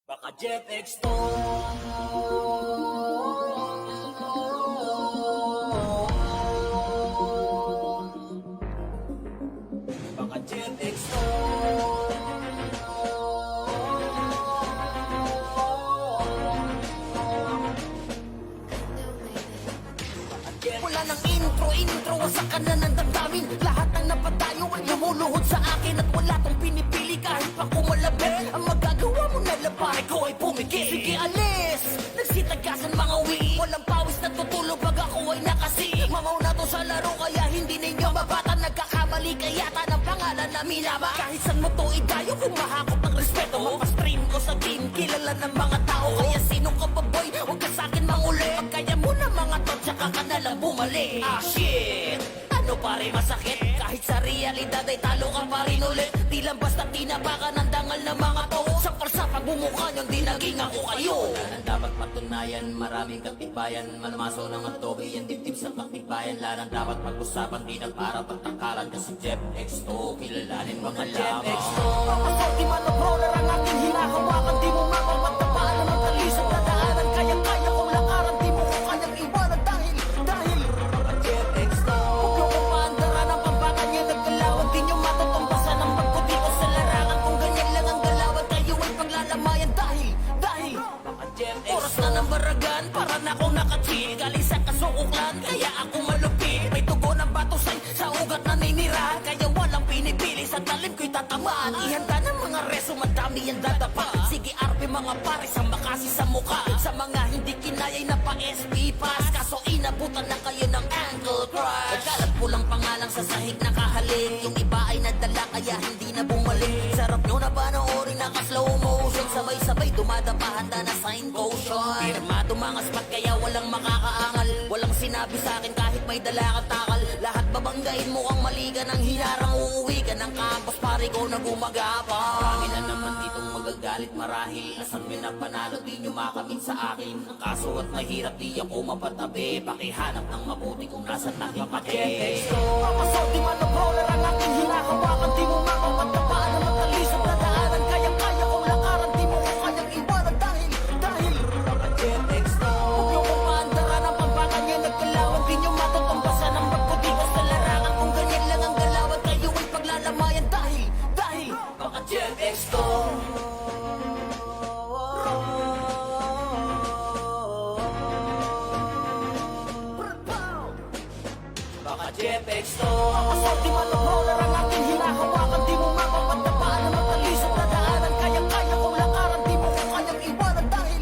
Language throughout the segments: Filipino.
Baka Jeff X to. Baka Jeff X to. Wala nang intro, sa kanan ng damdamin. Lahat ng napadayo ay lumuluhod sa akin. At wala tong pinipili kahit pa kumalabit. Ang magagawa mo na lang pare ko ay pumikit. Sige alis, nagsitagasan mga wii. Walang pawis na tutulog pag ako ay nakasi. Mamaw na to sa laro kaya hindi ninyo mabata. Nagkakamali kaya ng pangalan na minaba. Kahit saan mo to idayo kung mahakot ng respeto. Mapastream ko sa team, kilala ng mga tao. Kaya sino ka ba boy, huwag ka sa'kin manguli. Pag kaya mo na mga to, tsaka ka na lang bumalik. Ah shit, ano pare masakit? Kahit sa realidad ay talo ka pa rin ulit. Di lang basta tinapakan ng dangal ng mga to. Sampal sa pagmumukha niyong di naging ako kayo. Wala nang dapat patunayan, maraming katibayan. Malamaso ng adobe, yan dibdib sa paktibayan. Larang dapat pag-usapan, di na para pagtangkalan. Kasi Jeff X to, kilalanin mga Jeff lamang. X to. Di man ang roller ang aking hinahawakan. Di mo mapapagtapaan ang talisang dadaanan. Kaya-kaya kong lakaran, di mo ko kanyang iwanan. Dahil Jeff X to. huwag niyo kong paandaran ang pambangan niya nagkalawan. Di niyo matutumbasan ang magputi ko sa larangan. Kung ganyan lang ang galawan, kayo ay paglalamayan. Dahil Baka Jeff X oras na ng baragan, para na akong nakachill. Galing sa kasukuklan, kaya ako malupit. May tugo ng batusay sa ugat na ninira. Kaya walang pinipili, sa talim ko'y tatamaan. Ihanda ng mga reso, madami ang dadapa. Sige RP mga pare, sa makasi sa mukha. Sa mga hindi kinaya'y napa-SP pass. Kaso inabutan na kayo ng ankle crush. Nagkalat po lang pangalang sa sahig na kahalik. Yung iba ay nadala kaya hindi na bumalik. Sarap nyo na panoorin naka-slow motion. Sabay-sabay dumadapa, handa na sign caution. Pirmado mga spot kaya walang makakaangal. Walang sinabi sa akin kahit may dala kang takal. Lahat babanggain mo ang maliga ng hinarang. Uuwi ka ng campus pare ko na gumagapang. Marami na naman ditong magagalit marahil. Nasan nyo na panalo, di nyo makamit sa akin. Ang kaso at mahirap, di ako mapatabi. Pakihanap ng mabuti kung nasan aking pati. Papasok di man ang roller ang aking hinahawakan. Di mo mapapagtapaan ang matalisang dadaanan. Kaya-kaya kong lakaran, di mo ko kanyang iwanan. Dahil Baka Jeff X to. huwag niyo kong paandaran ang pambangan niya nagkalawan. Di niyo matutumbasan ang magputi ko sa larangan. Kung ganyan lang ang galawan, kayo ay paglalamayan. Dahil Baka Jeff X to. Baka Jeff X to. Papasok di man ang roller ang aking hinahawakan. Di mo mapapagtapaan ang matalisang dadaanan. Kaya-kaya kong lakaran, di mo ko kanyang iwanan. Dahil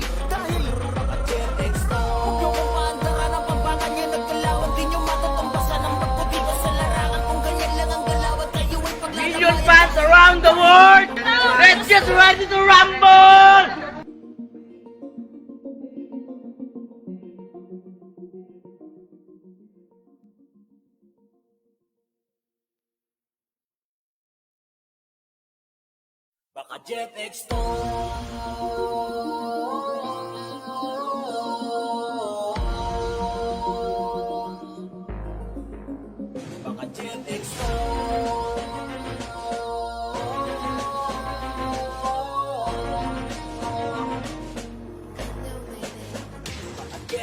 Baka Jeff X to. huwag niyo kong paandaran ang pambangan niya nagkalawan. Di niyo matutumbasan ang magputi ko sa larangan. Kung ganyan lang ang galawan, kayo ay paglalamayan. Million fans around the world! Let's get ready to rumble! Baka Jeff X to. Baka Jeff X to.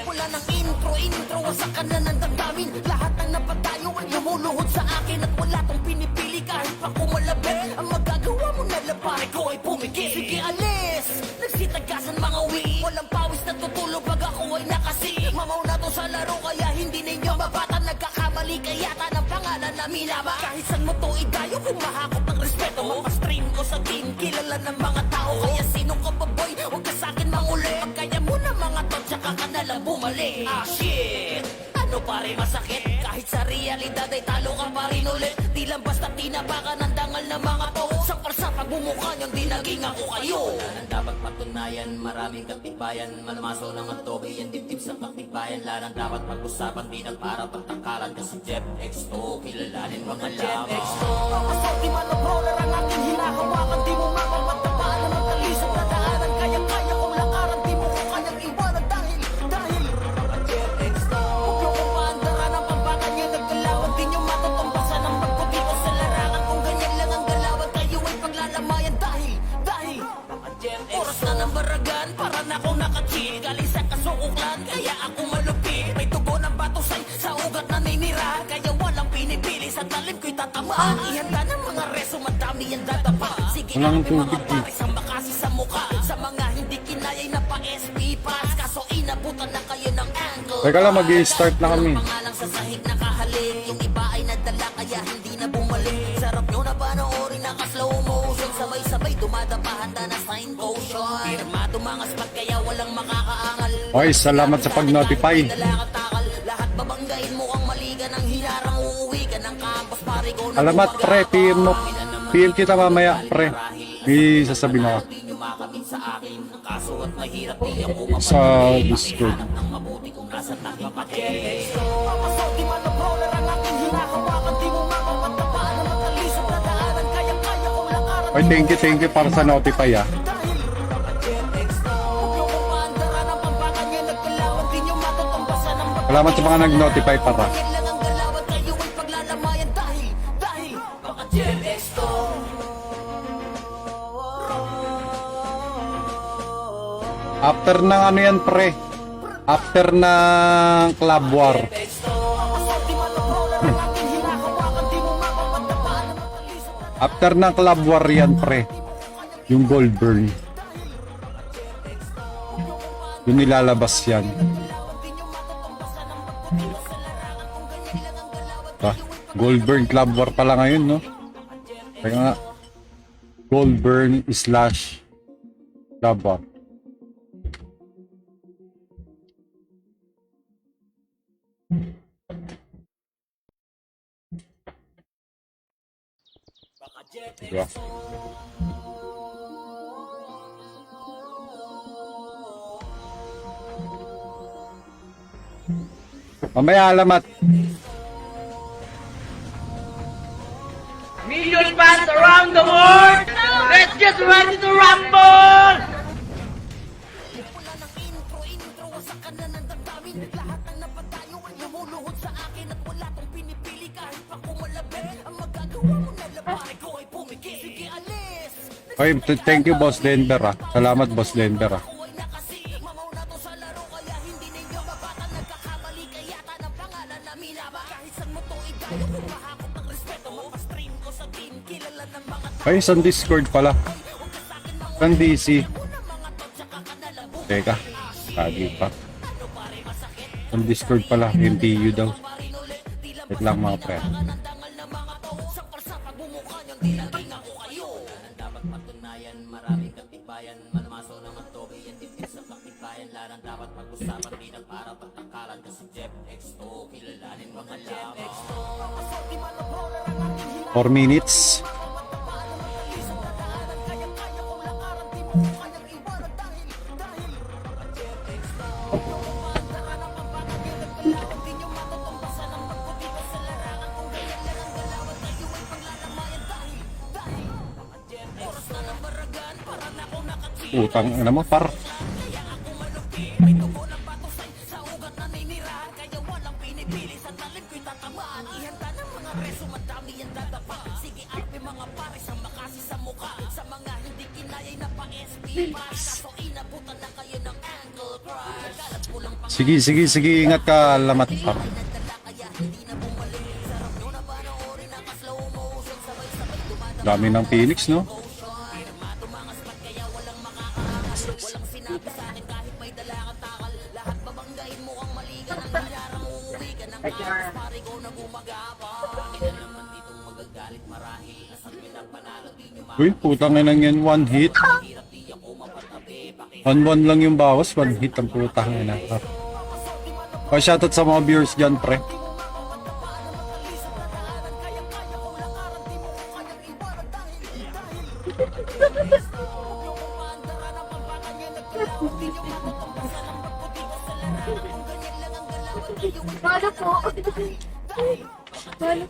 Wala nang intro, sa kanan ng damdamin. Lahat ng napadayo ay lumuluhod sa akin. At wala tong pinipili kahit pa kumalabit. Ang magagawa mo na lang pare ko ay pumikit. Sige alis, nagsitagasan mga wii. Walang pawis na tutulog pag ako ay nakasi. Mamaw na to sa laro kaya hindi ninyo mabata. Nagkakamali kaya ng pangalan na minaba. Kahit saan mo to idayo kung mahakot ng respeto. Mapastream ko sa team, kilala ng mga tao. Kaya sino ka ba boy, huwag ka sa'kin manguli. Pag kaya mo na mga to, tsaka ka na lang bumalik. Ah shit, ano pare masakit? Kahit sa realidad ay talo ka pa rin ulit. Di lang basta tinapakan ng dangal ng mga to. Sampal sa pagmumukha niyong di naging ako kayo. Wala nang dapat patunayan, maraming katibayan. Malamaso ng adobe, yan dibdib sa paktibayan. Larang dapat pag-usapan, di na para pagtangkalan. Kasi Jeff X to, kilalanin mga Jeff X lamang. to. Papasok di man ang roller ang aking hinahawakan. Di mo mapapagtapaan ang matalisang dadaanan. Kaya-kaya kong lakaran, di mo ko kanyang iwanan. Dahil Baka Jeff X to. huwag niyo kong paandaran ang pambangan niya nagkalawan. Di niyo matutumbasan ang magputi ko sa larangan. Kung ganyan lang ang galawan, kayo ay paglalamayan. Dahil Baka Jeff X oras na ng baragan. dalamaan. Ihanda ng mga reso, madami ang dadapa. Sige, Walang ate, mga tubig, eh. pares ang makasi sa mukha. Sa mga hindi kinaya'y napa-SP pass. Kaso inabutan na kayo ng angle. Teka lang, mag-i-start na kami. Pangalang sa sahig nakahalik. Yung iba ay nadala kaya hindi na bumalik. Sarap nyo na panoorin naka-slow motion. Sabay-sabay dumadapa, handa na sign potion. Pirmado mga spot kaya walang makakaangal. Okay, salamat sa pag-notify. Dalakatakal, lahat babanggain mo ang maliga ng hinarang uuwi ka ng campus pare ko. Alamat pre, PM kita mamaya pre. May sasabihin ako Di nyo makamit sa akin. Kaso at mahirap di ako sa Discord. ng mabuti kung nasa taking pake. Papasok, di man ang brawler ang aking hinahawakan. Di mo mapapatapaan na matalisok na daanan. Kayang-kaya kong lakaran. Okay, thank you para sa notify ah. Salamat sa mga nag-notify para. After ng ano yan pre? After ng Club War. After ng Club War yan pre. Yung Goldburn. Yung nilalabas yan. Ah, Goldburn Club War pala ngayon, no? Kaya nga, Goldburn / Club War. Diba? Mamaya alamat. Million fans around the world! Let's get ready to rumble! Wala ng intro, wasakan na ng damdamin. Lahat ng napatayo ay lumuluhod sa akin. At wala tong pinipili kahit pa kumalabi. Ang magagawa mo na labari ko ay pumikit. Sige, alis! Okay, thank you Boss Denver ah. Salamat Boss Denver ah. Ako ay nakasi, mamaw na to sa laro. Kaya hindi ninyo mabatan. Nagkakamali kaya ng pangalan na minaba. Kahit saan mo to idayo, kumahakot ng respeto. Mapastream ko sa team, kilala ng mga Ay, sa Discord pala. Sa DC. Teka, lagi pa. Sa Discord pala, MTU daw. Wait lang mga pre. Dapat patunayan, maraming katibayan. Manamaso ng magtogi, yan din sa kaktibayan. Larang dapat pag-usapan, di na para pagtangkalan. Kasi Jeff X2, kilalanin mga lamang. 4 minutes. Utang ina mo par. Sige, ingat ka, lamat par. Dami ng Phoenix, no? Uy, putang ina yan, one hit. 1-1 lang yung bawas, one hit ang putang ina. Oh, shoutout sa mga viewers dyan, pre. Paano po? Paano?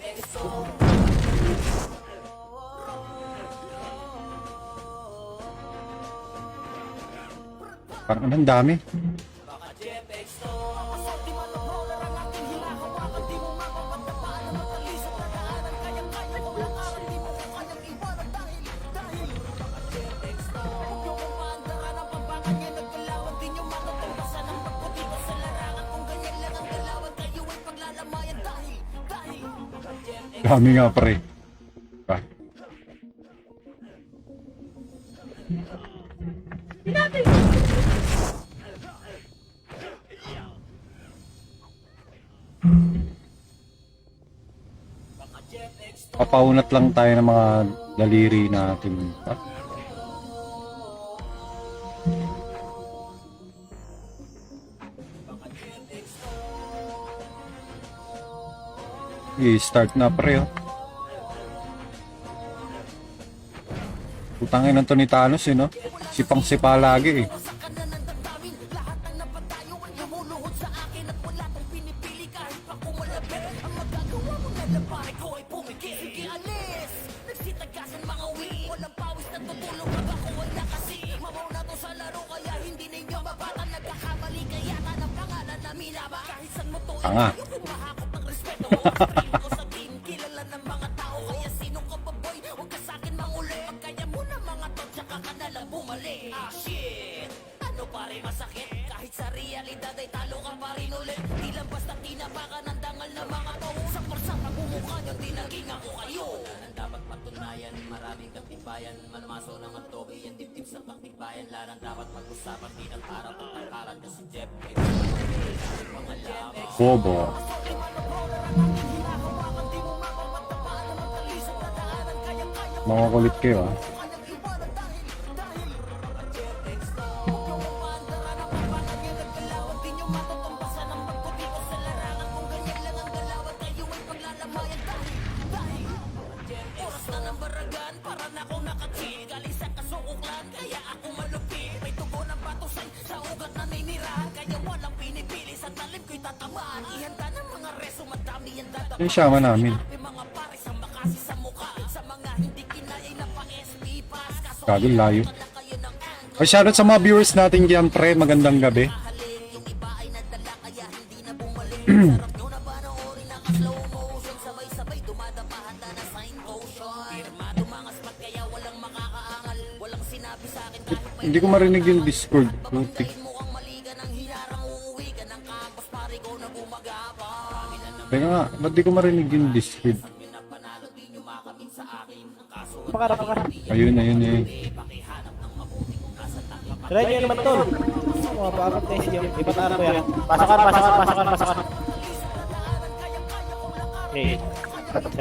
Parang ang dami. Dami nga pre. papaunat lang tayo ng mga daliri natin. I-start na pre, oh. Putangin ng to ni Thanos, eh, no? Sipang-sipa lagi, eh. Tanga. Maraming katibayan, malmaso ng antobi, yan dibdib sa pagtibayan. Larang dapat pag-usapan, di ng para pagkakalan na si Jeff. Bobo. Mga kulit kayo, ah. Yung shaman namin. Gagol layo. Ay, shoutout sa mga viewers natin dyan, pre. Magandang gabi. Hindi ko marinig yung Discord. Putik. Teka nga, ba't di ko marinig yung Discord? Pakara. Ayun. Try nyo naman tol. Mga pagod na siya. Ibataan ko yan. Pasakan. 8,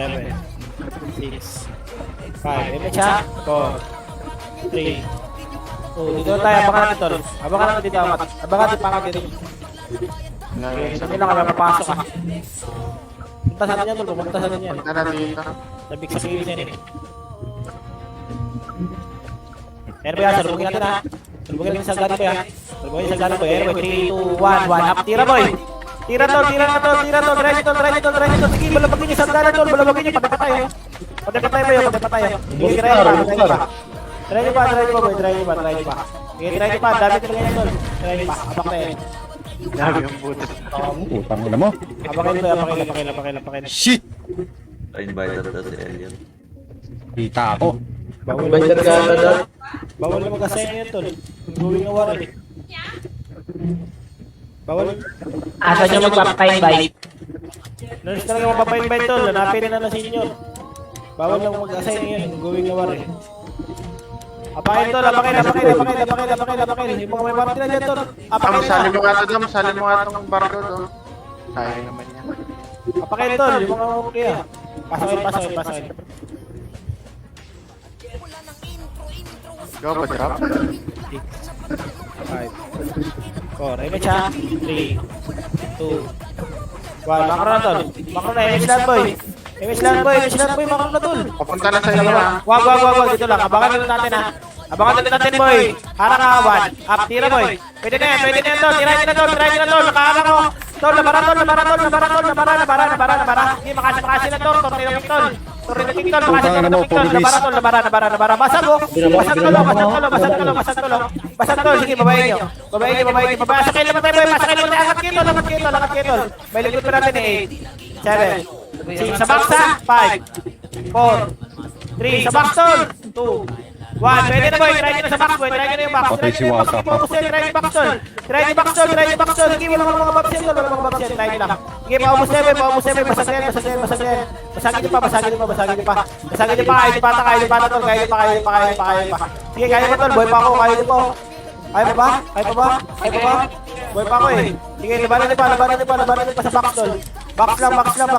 7, 6, 5. Image ha? 4, 3, 2. Dito tayo. Abangan natin tol. Abangan natin dito. Abangan natin pangat dito. Sabi lang kami mapasok ha. Punta sa niya tol. Pumunta sa niya. Sabik sa kilis yan eh. Ayan ba yan? Salubungin natin ha. Salubungin natin sa gano'n ba yan? Salubungin sa gano'n ba yan? 3, 2, 1, 1 up. Tira boy! Tira tol! Try nyo. Sige, balabagin nyo sa gano'n tol. Balabagin nyo. Patay pa tayo. Sige, try nyo pa. Try nyo pa boy. Try nyo pa. Sige, try nyo pa. Dami talaga yan tol. Try nyo pa. Abak na yan. Dami yung buto. Putang ina mo. Apakin. Shit! Invited na si Elian. Kita ako. Bawal na mag-assign yun tol. Going na war eh. Bawal. Asa nyo magpapa-invite? Nurse talaga magpapa-invite tol. Hanapin na na senior. Bawal lang mag-assign yun. Going na war eh. Apakin tol. Apakin. Yung mga may party na dyan tol. Apakin na. Masali mo nga itong barko doon. Sayang naman yan. Apakin tol. Yung mga kaya. Pasakin. Go, pa-drop. 5, 4, image ha. 3, 2, 1. Makro na tol. Image lang boy. Makro na tol. Papunta na sa inyo ha. Wag. Dito lang. Abangan na natin ha. Boy. Harang ka, 1. Up, tira boy. Pwede na yan tol. Tira nyo na tol. Nakaharang ko. Tol, nabara. Hindi, makasi na tol. Tornado kick tol. Nabara. Basag ko. Basag tol. Sige, babayin nyo. Pasakay naman tayo boy. Angat kayo tol. May likod pa natin eh. 8, 7, 6. Sa box ha. 5, 4, 3. Sa box tol. 2, 1. Pwede na boy. Try nyo na sa box boy. Try nyo na yung box. Patay si Wata pa. Try nyo box tol. Try nyo box tol. Sige, wala mga box yan. Try nyo lang. Sige, paubos na boy. Basagin nyo pa. Basagin nyo pa. Kaya nyo pa tol. Kaya nyo pa. Sige, kaya mo tol. Boy pa ako. Kaya nyo po. Kaya pa ba? Boy pa ako eh. Sige, labanan nyo pa sa box tol. Box lang. Tira pa sa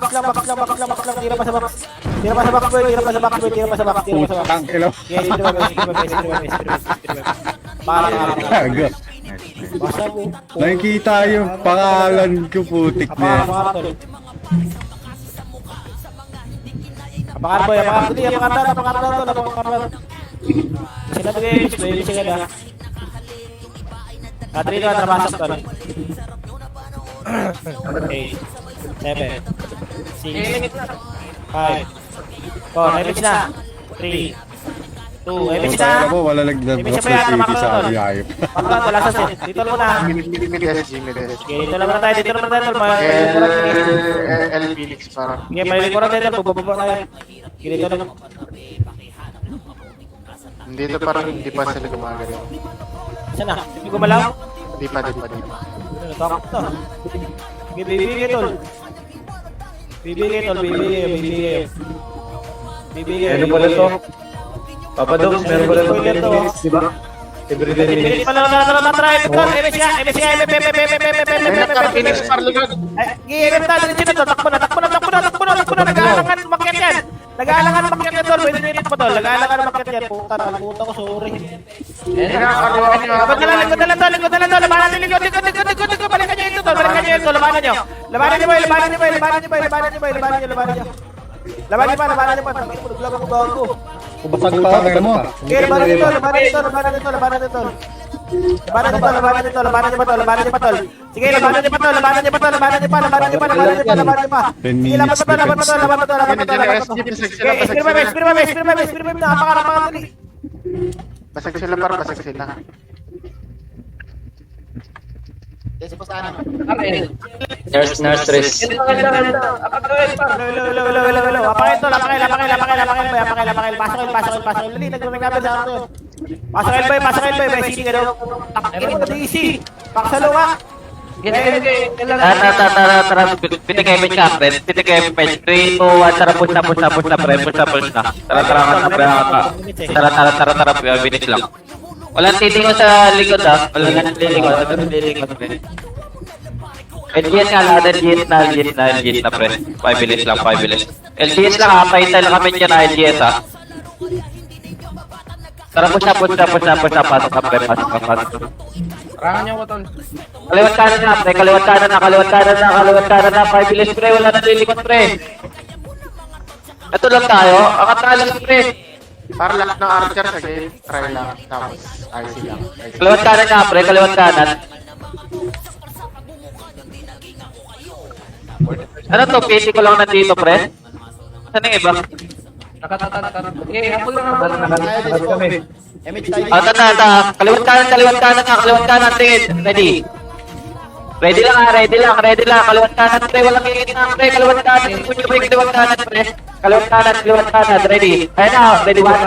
box. Tira pa sa box, boy. Tira pa sa box. Putang ilo. Yeah, dito ba, Parang. Gago. Basta mo. Nakikita yung pangalan ko, putik na yan. Abangan, tol. Abangan, boy. Abangan. Sila to games, baby sila na. Dito, trabasok tol. 8, 7, 6, 5, 4, image na. 3, 2, image na. Alam mo, wala nag-opportunity sa ayayip. Pakla, wala sa set. Dito muna. Mid SG. Okay, dito lang muna tayo, tol. L Felix parang. Okay, may likuran tayo, bubaba tayo. Okay, dito lang. Dito parang hindi pa sila gumagalaw. Saan na? Hindi gumalaw? Di pa. Takot to. Okay, bibigay, tol. Bibigay. Ano pala to? Papa Dogs, meron pala to. Di ba? Everyday Hindi pala na try tol. MS ka. Phoenix par ligod. Giirim tayo dito tol. Takbo na. Nag-aalangan umakyat yan. Tol. Pwede nyo pa tol. Nag-aalangan umakyat yan. Puta ko, sorry. Likod na lang tol. Labanan nyo likod. Balikan nyo ito tol. Labanan nyo. Labanan nyo. Labanan nyo pa. Naglag ako bago. Kubasag pa, kaya mo. Okay, labanan nyo tol. Labanan nyo pa tol. Sige, labanan nyo pa. 10 minutes. Laban pa tol. Spear na. Napakadali. Basag sila. Nurse Tres. Apakay tol. Pasok. Dali, nagmamagabal sa akin. Pasok boy. May sini ka daw. Takin mo, easy. Paksalo ka. Tara, pitikay mo siya, friend. Pitikay mo pa. 3, 2, 1, tara, push na, friend. Push na. Tara, bilis lang. Walang titingo sa likod, ha? Walang lilikod, friend. LGS nga lang, LGS na, friend. 5 bilis lang. LGS lang, ha? Paintay lang kami dyan, LGS, ha? Tara, push na, pasok ka, friend. Rangan niyo ko tol. Kaliwat kanan na, 5 bilis, pre, wala na lilikot, pre. Ito lang tayo, akatalas, pre. Para lahat ng archer sa game, try lang. Tapos, IC lang. Kaliwat kanan nga, pre, kaliwat kanan. Ano to, PT ko lang nandito, pre? Saan yung iba? Tata. Kaliwat kanan, tingin. Ready lang. Kaliwat kanan, pre. Walang kikit na, pre. Kaliwat kanan, pre. Kaliwat kanan, ready. Ayun na, ready one.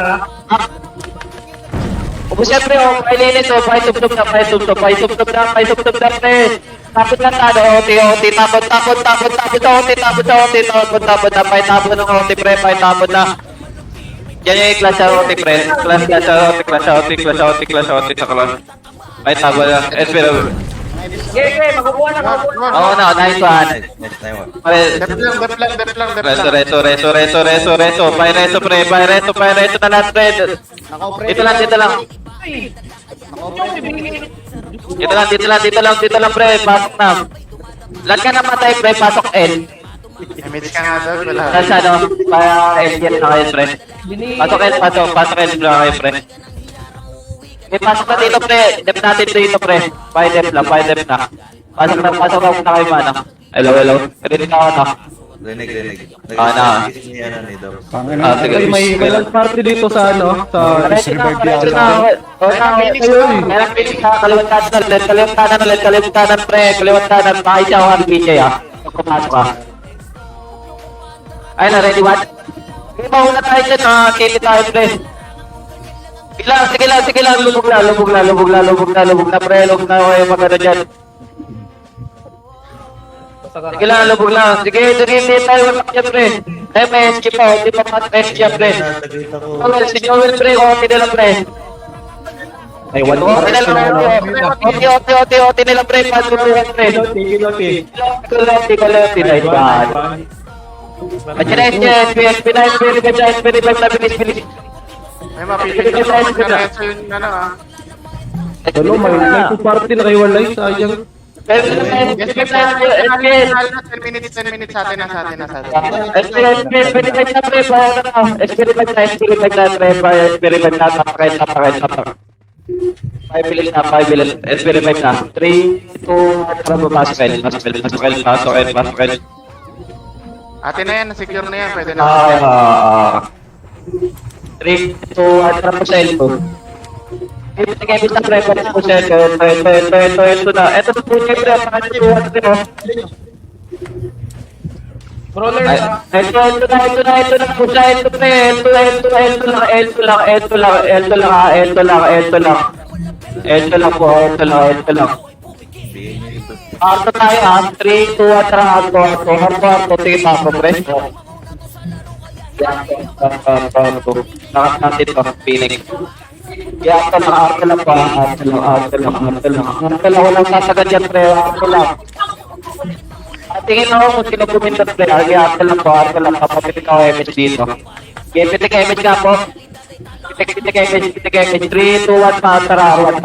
Ubus yan, pre. May linis, pakitubtub na, pre. Tapos lang tayo, OT. Tapos na, pakitapon ng OT, pre. Pakitapon na. Yan yung class sa OT, pre. Class sa OT sa class. Pakitapon na. Pero, Makukuha na. oo na, nice one. Dep lang. Reto. Paireto, pre. Paireto na lahat, pre. Dito lang. Dito lang, pre. Pasok na. Lahat ka na matay, pre. Pasok L. Image ka nga tol. Wala. Tapos ano, para L yan na kayo, pre. Pasok L na kayo, pre. Pasok na dito, pre. Dep natin dito, pre. Dep na. Pasok na kayo, mana. Hello. Ready na ako na. Rinig. Na. Pangina. Sige. May lunch party dito sa ano? Sa Ready na. Meron piling ka. Kaliwat kanan, pre. Kaliwat kanan. Pakay siya ako ang PJ, ha. Pumasok ka. Ayun na, ready, what? Hindi ba una tayo dyan, ha? Kili tayo, pre. Sige lang. Lubog na, pre. Lubog na kayo magano dyan. Sige lang, lubog lang. Sige, hindi tayo watak dyan, pre. May SG pa, hindi pa mat SG, pre. Si Joel, pre. Okay na lang, pre. Ay, 1 Okay na lang, okay nila, pre. Pasok ko lang, pre. Kiloti. Kuloti, nice one. Andiyan na, SP9, SP5 na bilis. May mapipili ko sa magkareso yun, ano ah. Ano, may party na kayo walay. Sayang. Pero Yes, SP5 na, 10 minutes sa atin na. SP5 na, pre. SP5 na, pre. Napakain. 5 bilis na, SP5 na. 3, 2, para pasok. Atin na yan, secure na yan, pwede na. 3, 2, at para po sa elbow. Ibigay mo sa preference po siya. Ito na. Ito na po niya, pre. Pakati po, Brawler Ito na po siya. Ito, pre. Ito lang. Arto tayo, 3, 2, at Arto. Sige, papo, pre. Lakas natin to, Phoenix. Arto lang pa. Walang sasagad yan, pre. Arto lang. Tingin ako kung sino pumintas, pre. Arto lang pa. Papitik ako image dito. Okay, pitik image nga po. Pitik image. 3, 2, 1, tara. Haruan.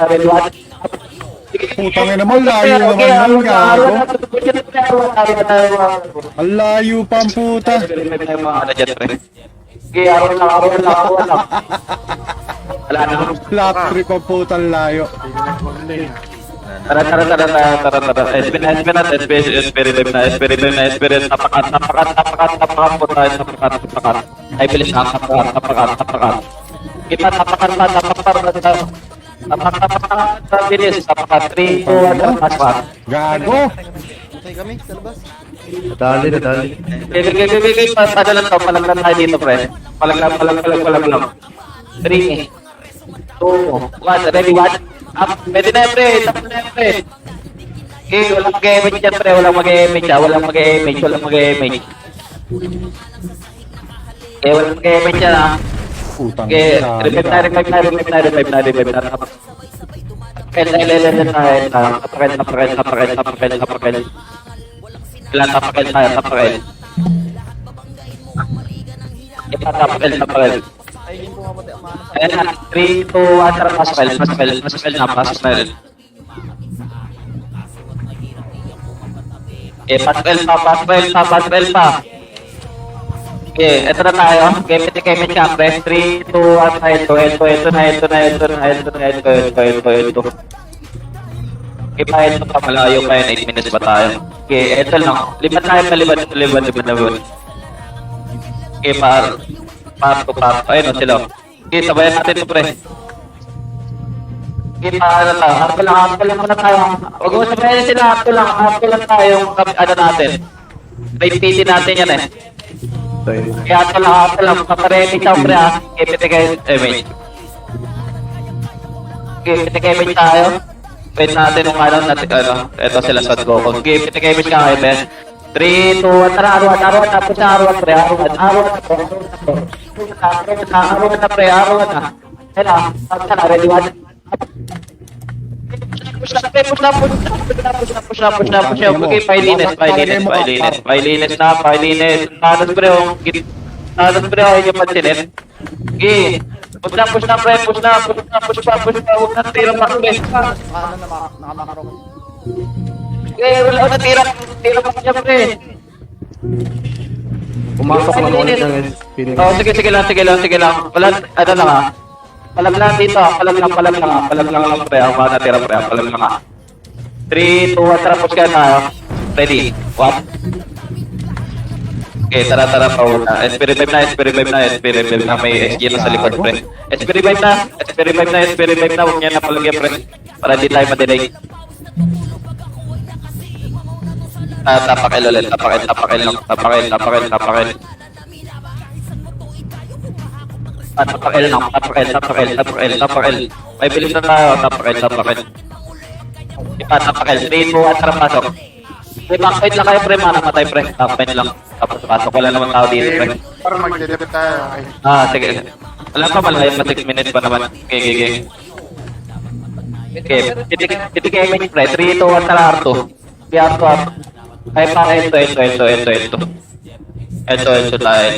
Red 1. Putang ina mo, layo naman yan, gago. Ang layo pa ang puta. Sige, araw lang. Wala na. Flat trip ang puta, ang layo. Tara. SP5 na. Napakat. Ay, bilis na. Napakat. Kita, napakat. Bilis. Napakat. 3, 2, 1, pasok. Gago. Nadali. Padala to, palaglan tayo dito, pre. Palaglan. 3, 2, 1, ready, 1. Up, pwede na, pre. Tapos na, pre. Okay, walang mag-image dyan, pre. Walang mag-image. Okay, walang mag-image dyan, ha. Putang Okay, ina. revive na. Napakil. Ilan napakil tayo, napakil. Ayan na, 3, 2, 1, tara, pasok na rin. Okay, pasok pa. Okay, eto na tayo. Okay, pitik ka, press 3, 2, 1, ito. Okay, pa ito pa, malayo pa yun, 8 minutes pa tayo. Okay, eto lang. Libat tayo, palibad. Okay, par. Ayun, sila. Okay, sabayan natin ito, pre. Okay, harto lang muna tayo. Huwag mo sabayan sila, harto lang tayo yung ano natin. May PT natin yan eh. Kaya harto lang. Kaparemi siya, pre, ha. Okay, pitik image. Okay, pitik image tayo. Wait natin yung ito sila sa Goku. Okay, pitik image ka kayo, Ben. 3, 2, 1, tara, aruan, tapos na aruan, pre, aruan na. Kaya na, ready, 1. Push na. Okay, pailinis. Tanos, pre, yung pansinin. Okay. Push na, pre. Push pa. Huwag na tira pa, pre. Okay, wala ko na tira pa siya, pre. Pumasok lang ulit ng Phoenix. Oh, sige lang. Wala, ano lang, ha. Palag lang dito, palag lang, pre. Ang mga natira, pre. Palag lang, ha. 3, 2, 1, tara, push ka na. Ready? 1. Okay, tara, pauna. SP5 na. May SG na sa likod, pre. SP5 na. Huwag niya napalagyan, pre. Para di tayo madelay. Tapakil ulit. Tapakil. Tapakil. May bilis na tayo. Tapakil. Tapakil. 3, 2, 1, tara, pasok. May backfight lang kayo, pre. Matay, pre. Backfight lang. Tapos pasok. Wala naman tao dito, pre. Para magdedebit tayo. Okay. Sige. Wala pa, malayo pa 6 minutes pa naman. Okay. Titik image pre, 3, 2, 1, tara R2. R2. Ay pa, ito. Ito tayo.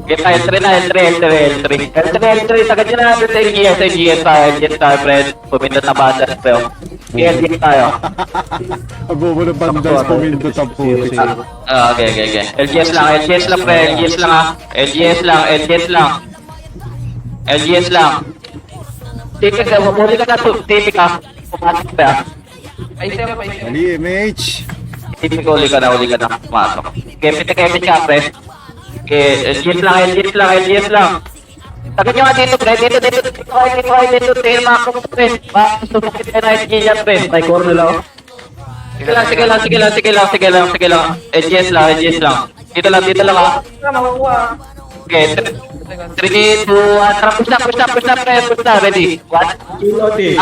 Okay, L3 na, L3. Sagad nyo na natin sa LGS tayo, friend. Pumindot na bandas, pre. LGS tayo. Abubo ng bandas, pumindot ang puti. Okay. LGS lang, pre. LGS lang. Tipik ka, huli ka na, tipik ka. Pumasok pa. Mali, MH. Tipik huli ka na, pumasok. Okay, pitik ka, pre. Okay, LGS lang. Sagad nyo nga dito, pre. Dito. Tayo mga kong, pre. Susukit ka na LGS yan, pre. May corner lang. Sige lang. LGS lang. Dito lang, ha. Okay, 3, 2, 1, tara, push na, pre. Ready? 1, Kiloti.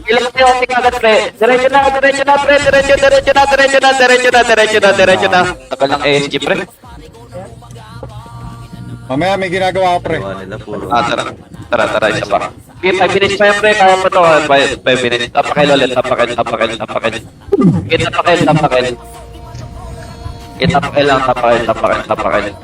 Ilang yung agad, pre. Diretso na, pre. Diretso na. Tagal ng ASG, pre. Mamaya may ginagawa ako, pre. Tara, isa pa. Okay, 5 minutes pa yan, pre. Kaya pa to. 5 minutes. Tapakil ulit. Tapakil. Tapakil lang. Patapakil.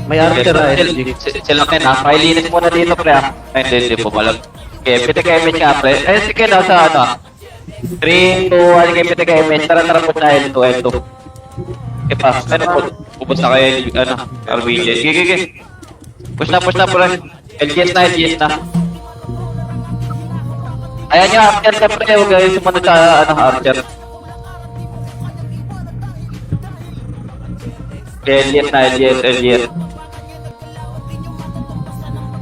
May archer na SG. Sila Ken, ha? Pailinis muna dito, pre, ha? Ay, hindi po malag. Okay, pitik image nga, pre. Eh, sige na, sa ano? 3, 2, 1, okay, pitik image. Tara, po na L2. Okay pa, ano po? Ubus na kayo, RBJ. Gigi. Push na, pre. LGS na. Ayan nyo, Archer, pre. Huwag kayo sumunod sa, Archer. LGS.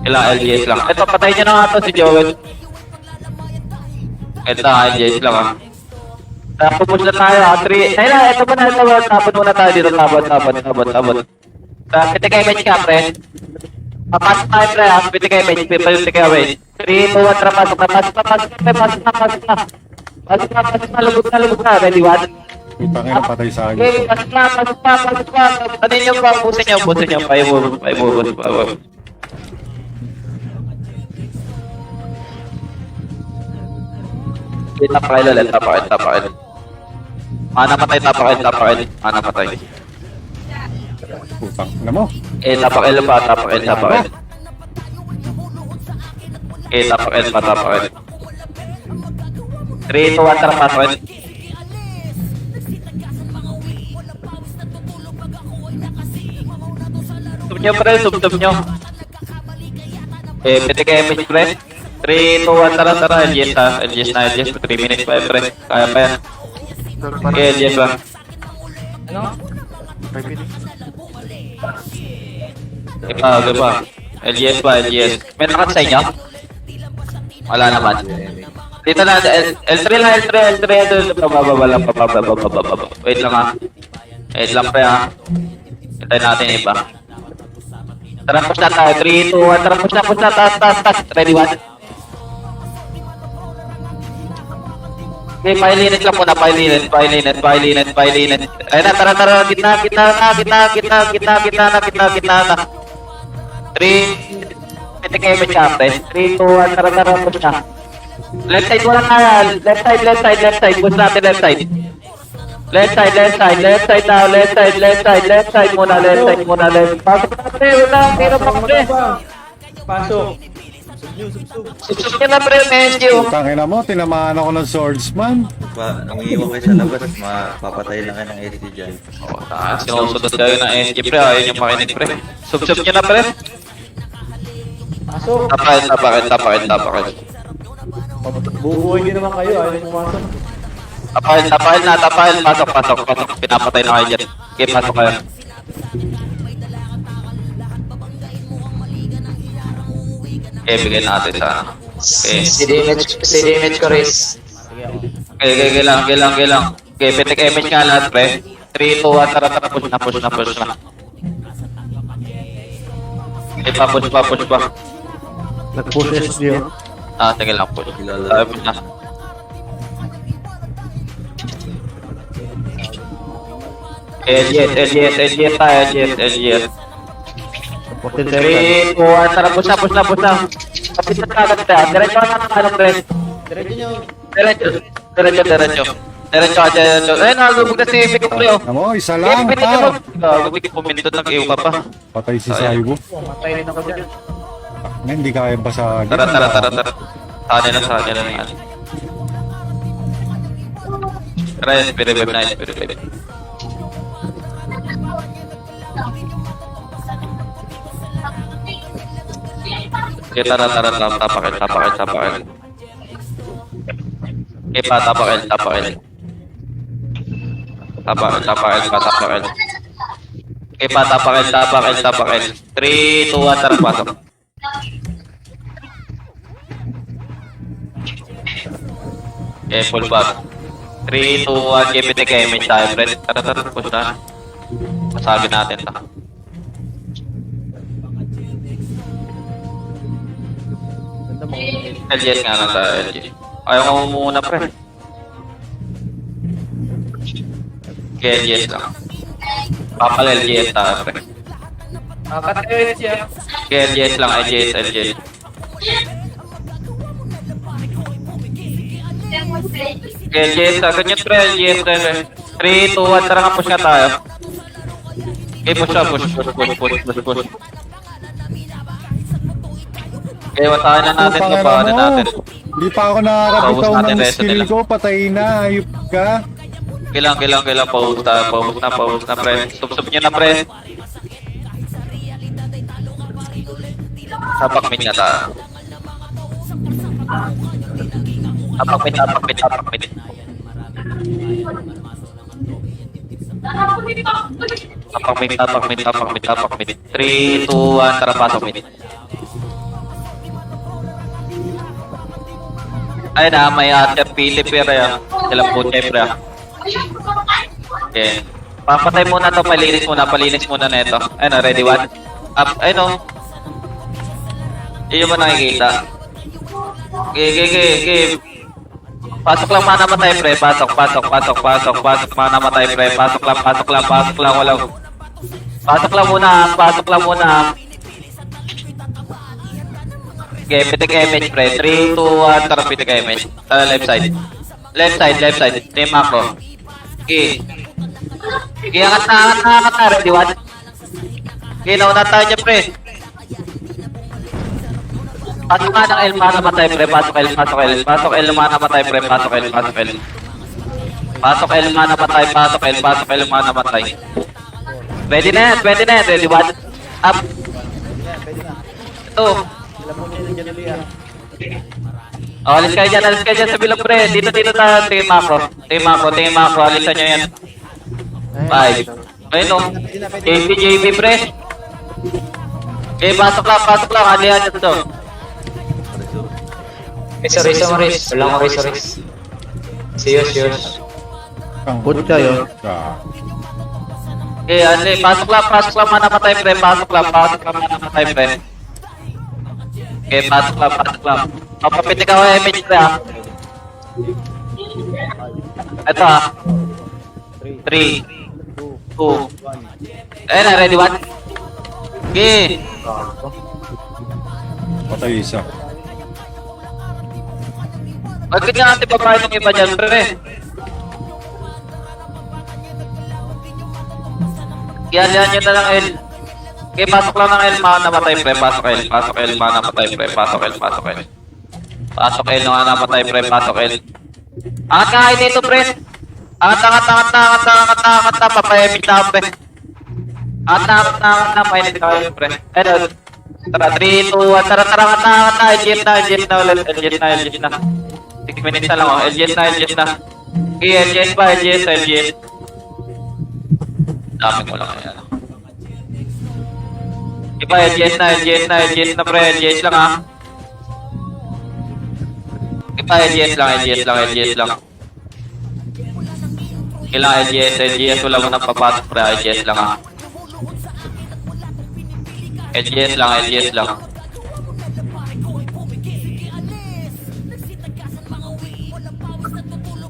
Ilang LGS lang. Ito, patay nyo na nga to si Joel. Ito, LGS lang, ha. Pupush na tayo, ha. 3. Ito ba na, tapon muna tayo dito. Tapon. Pitik image ka, pre. Papasok tayo, pre, ha. Pitik image. 3, 2, 1, tara, pasok na. Pasok na. Lubog na. Ready, 1. Putang ina, patay sa akin. Okay, pasok pa. Ano yung pa? Busin nyo. Paimubos. Tapakil ulit. Mana patay. Putang ina mo. Tapakil pa. Tapakil. 3, 2, 1, tara, pasok. Sub nyo. Pitik image, pre. 3, 2, 1, tara. LGS na. 3 minutes pa, pre. Kaya pa yan. Okay, LGS lang. Diba? LGS pa. May nakat sa inyo? Wala naman. Dito na, L3 lang. Pababa lang. Wait lang, ha. Wait lang, pre, ha. Hintayin natin iba. Tara, push na tayo. 3, 2, 1. Tara, push na. Taas. Ready, 1. Okay, pailinet lang muna. Pailinet. Ayun na, tara. Gitna na. 3. Pitik image ka, pre. 3, 2, 1. Tara, push na. Left side muna tayo. Left side. Push natin left side. Left side now. Left side muna. Pasok na, pre. Wala. Hirap ako, pre. Pasok. Susuk nyo na, pre. Medyo. Putang ina mo, tinamaan ako ng swordsman. Ang iiwan kayo sa labas, mapapatay lang kayo ng SD dyan. Sinusunod kayo ng NG, pre. Ayun yung makinig, pre. Sub nyo na, pre. Pasok. Tapakil. Bubuhay din naman kayo. Ayaw pumasok. Tapahil. Pasok. Pinapatay na kayo dyan. Okay, pasok kayo. Okay, bigyan natin sa ano. Okay. CD image ko, Riz. Okay, lang. Okay, pitik image nga lahat, pre. 3, 2, 1, tara, push na. Okay, push pa. Nag-push SG. Sige lang, push. Push na. LGS tayo, LGS. 3, 2, 1, tara, push na. Kapit na kagad tayo. Diretso na ng pre. Diretso. Eh, nalubog na si Big Pre, oh. Amo, isa lang, Pindot par. mo. Bigyan po minto, nag-iw ka pa. Patay si Saibo. Matay rin ako dyan. Hindi kaya basagin. Tara. Sa kanila na yan. Tara, spirit wave na, spirit wave. Okay, tara, tapakil. Okay, tapakil. Okay, tapakil. 3, 2, 1, tara, pasok. Okay, full back. 3, 2, 1, GPT kayo, may tayo, friend. Tara, push na. Masabi natin ta. LGS nga lang tayo, LGS. Ayaw mo muna, pre. Okay, LGS lang. Papal LGS tayo, pre. Okay, LGS lang, LGS. Okay, LGS lang. Ganyan, pre, LGS lang. 3, 2, 1, tara nga, push nga tayo. Okay, push. Okay, watahan na natin ito, paano natin. Hindi pa ako nakakabitaw Paubos natin ng resto skill nila. ko. Patay na, ayup ka. Kailang, paubos na, pre. Stop nyo na, pre. Tapak mid na tayo. Tapak mid. Tapak mid. 3, 2, 1, tara, pasok mid. Ay na, may pili pero yan. Silang puti pero yan. Okay. Papatay muna to, palinis muna na ito. Ayun o, ready one. Up, ayun o. Yun mo nakikita. Okay. Pasok lang, mana matay pre. Pasok, mana matay pre. Pasok lang, walang. Pasok lang muna. Okay, pitik image pre. 3, 2, 1, tara pitik image. Tara left side. Left side. Team macro. Okay. Okay, angat na. Ready one. Okay, nauna tayo dyan pre. Pasok nga ng L, mana matay pre. Pasok L, mana matay pre. Pasok L. Mana matay. Ready na yan. Ready one. Up. Ito. Alis kayo dyan sa bilog pre. Dito tayo. Team macro. Alisan nyo yan. 5. Ayun o. JB pre. Okay, pasok lang. Alihan nyo to. Maris. Wala ko Maris. Serious. Good kayo. Okay, pasok lang. Mana patay pre. Pasok lang. Mana patay pre. Okay, pasok lang. Papapitik ako yung image pre ha. Ito ha. 3, 2. Ayun na, ready one. Okay. Patay isa. Bakit nga natin babae ng iba dyan pre? Yan nyo na lang L. Okay, pasok lang ng L, mana namatay pre. Pasok L, mana namatay pre. Pasok L, mana namatay pre. Pasok L. Angat nga kayo dito pre. Angat na. Papayamit na pre. Angat na. Mainit kayo pre. Ayun. Tara, 3, 2, 1. Tara, angat na. LGS na. 6 minutes na lang oh. LGS na. Okay, LGS pa. Dami ko lang yan. Iba, LGS na pre. LGS lang ha. Iba, LGS lang. Kailangan LGS. Wala mo nang papasok pre. LGS lang ha. LGS lang.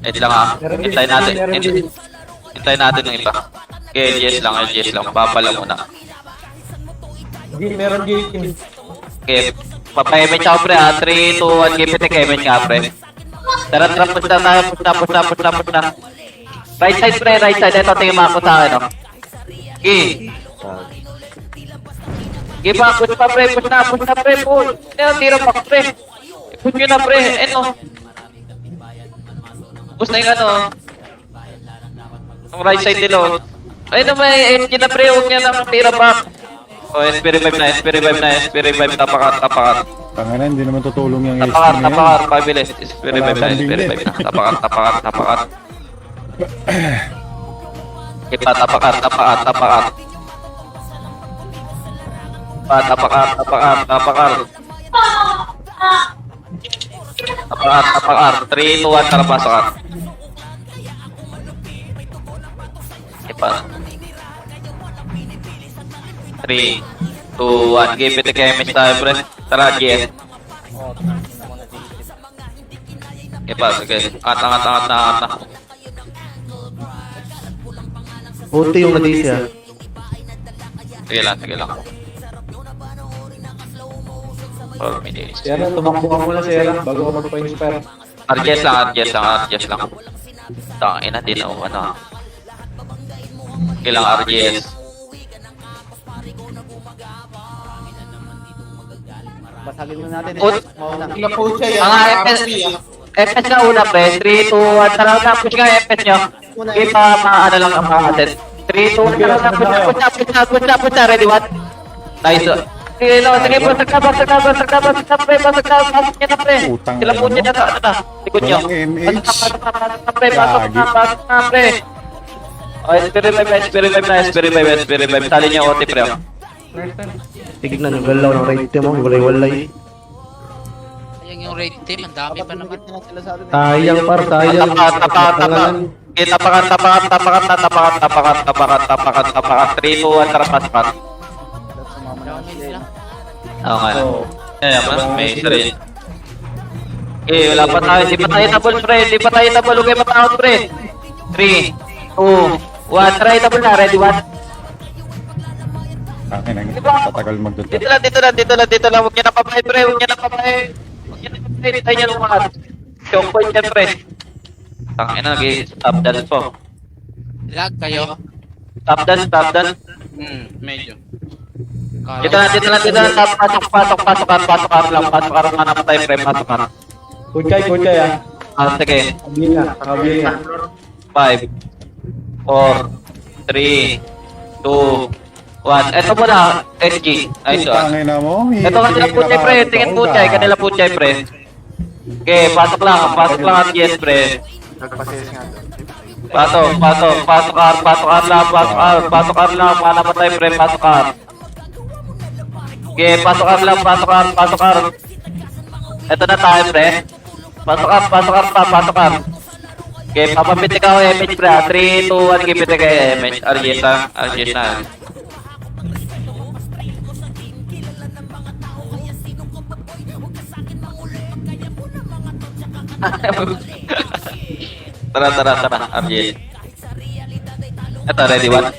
Wait lang ha. Hintayin natin yung iba. Okay, LGS lang, LGS lang. Papala muna. Hindi, meron gating. Okay, papa-image ako pre ha. 3, 2, 1, give it a image ka pre. Tara, push na tayo, push na. Right side pre, right side. Ito, tingin mo ako sa akin, no? Okay. Okay pa, push pa pre, push na pre, push. Tira pa pre. Push nyo na pre, ano? Push na yung ano. Ang right side nilo. Ay naman, SG na pre, huwag niya na tira pa. Oh, SP revive na, tapakat. Tangina, hindi naman tutulong yung HP Tapakat, na yan. pabilis. SP revive na, tapakat. Kita, tapakat. Tapakat. 3, 2, 1, tara pasok. Ipa. 3, 2, 1, give it a chemist tayo, pre. Tara, GS. Ipa, sige. Angat na. Puti yung nadisi ah. Sige lang. 4 minutes. Sera, tumakbo ka muna Sera bago ka magpa-inspire. RGS lang. Tangina din ako, ano. Kailang RGS. Basagin mo natin. Ina-push siya yan. Mga FS na una pre, 3, 2, 1, tara na, push nga yung FS nyo. Hindi pa maano lang ang mga atin. 3, 2, 1, tara na, push na, ready, what? Nice. Sige, no, sige po, sagka, pre, pasok nyo na pre. Utang Sila po nyo na, ano na, likod nyo. Walang MH. Pasok na, pre. Oh, SP revive, sali niya OT pre. Tignan yung galaw ng right team mo, walay-walay. Ayan yung raid team, ang dami pa naman. Sayang par, sayang. Tapakat. Okay, tapakat. 3, 2, 1, tara pasok. Oo nga. Eh, may sarili. Okay, wala pa tayo. Di pa tayo double pre. Huwag kayo mapanood pre. 3, 2, 1. Try double na. Ready, 1. Tangina, tatagal magdudot. Dito lang. Huwag niya na papay pre. Tayo niya lumakas. Choke point yan pre. Tangina, nag-stop dance po. Lag kayo? Stop dance. Medyo. Dito lang. Pasok lang. Mana pa tayo pre. Pasok ka. Kuchay ah. Sige. Kabil na. 5, 4, 3, 2, 1. Ito muna, SG. Ay, ito. Tangina mo. Ito kanila puchay pre. Tingin puchay pre. Okay, pasok lang at yes pre. Nagpasis nga. Pasok lang. Mana pa tayo pre. Pasok ka. Okay, pasok ka. Ito na tayo pre. Pasok ka. Okay, papapitik ako image pre. 3, 2, 1, gipitik kayo image. RGS na. Tara, RGS. Ito, ready, 1.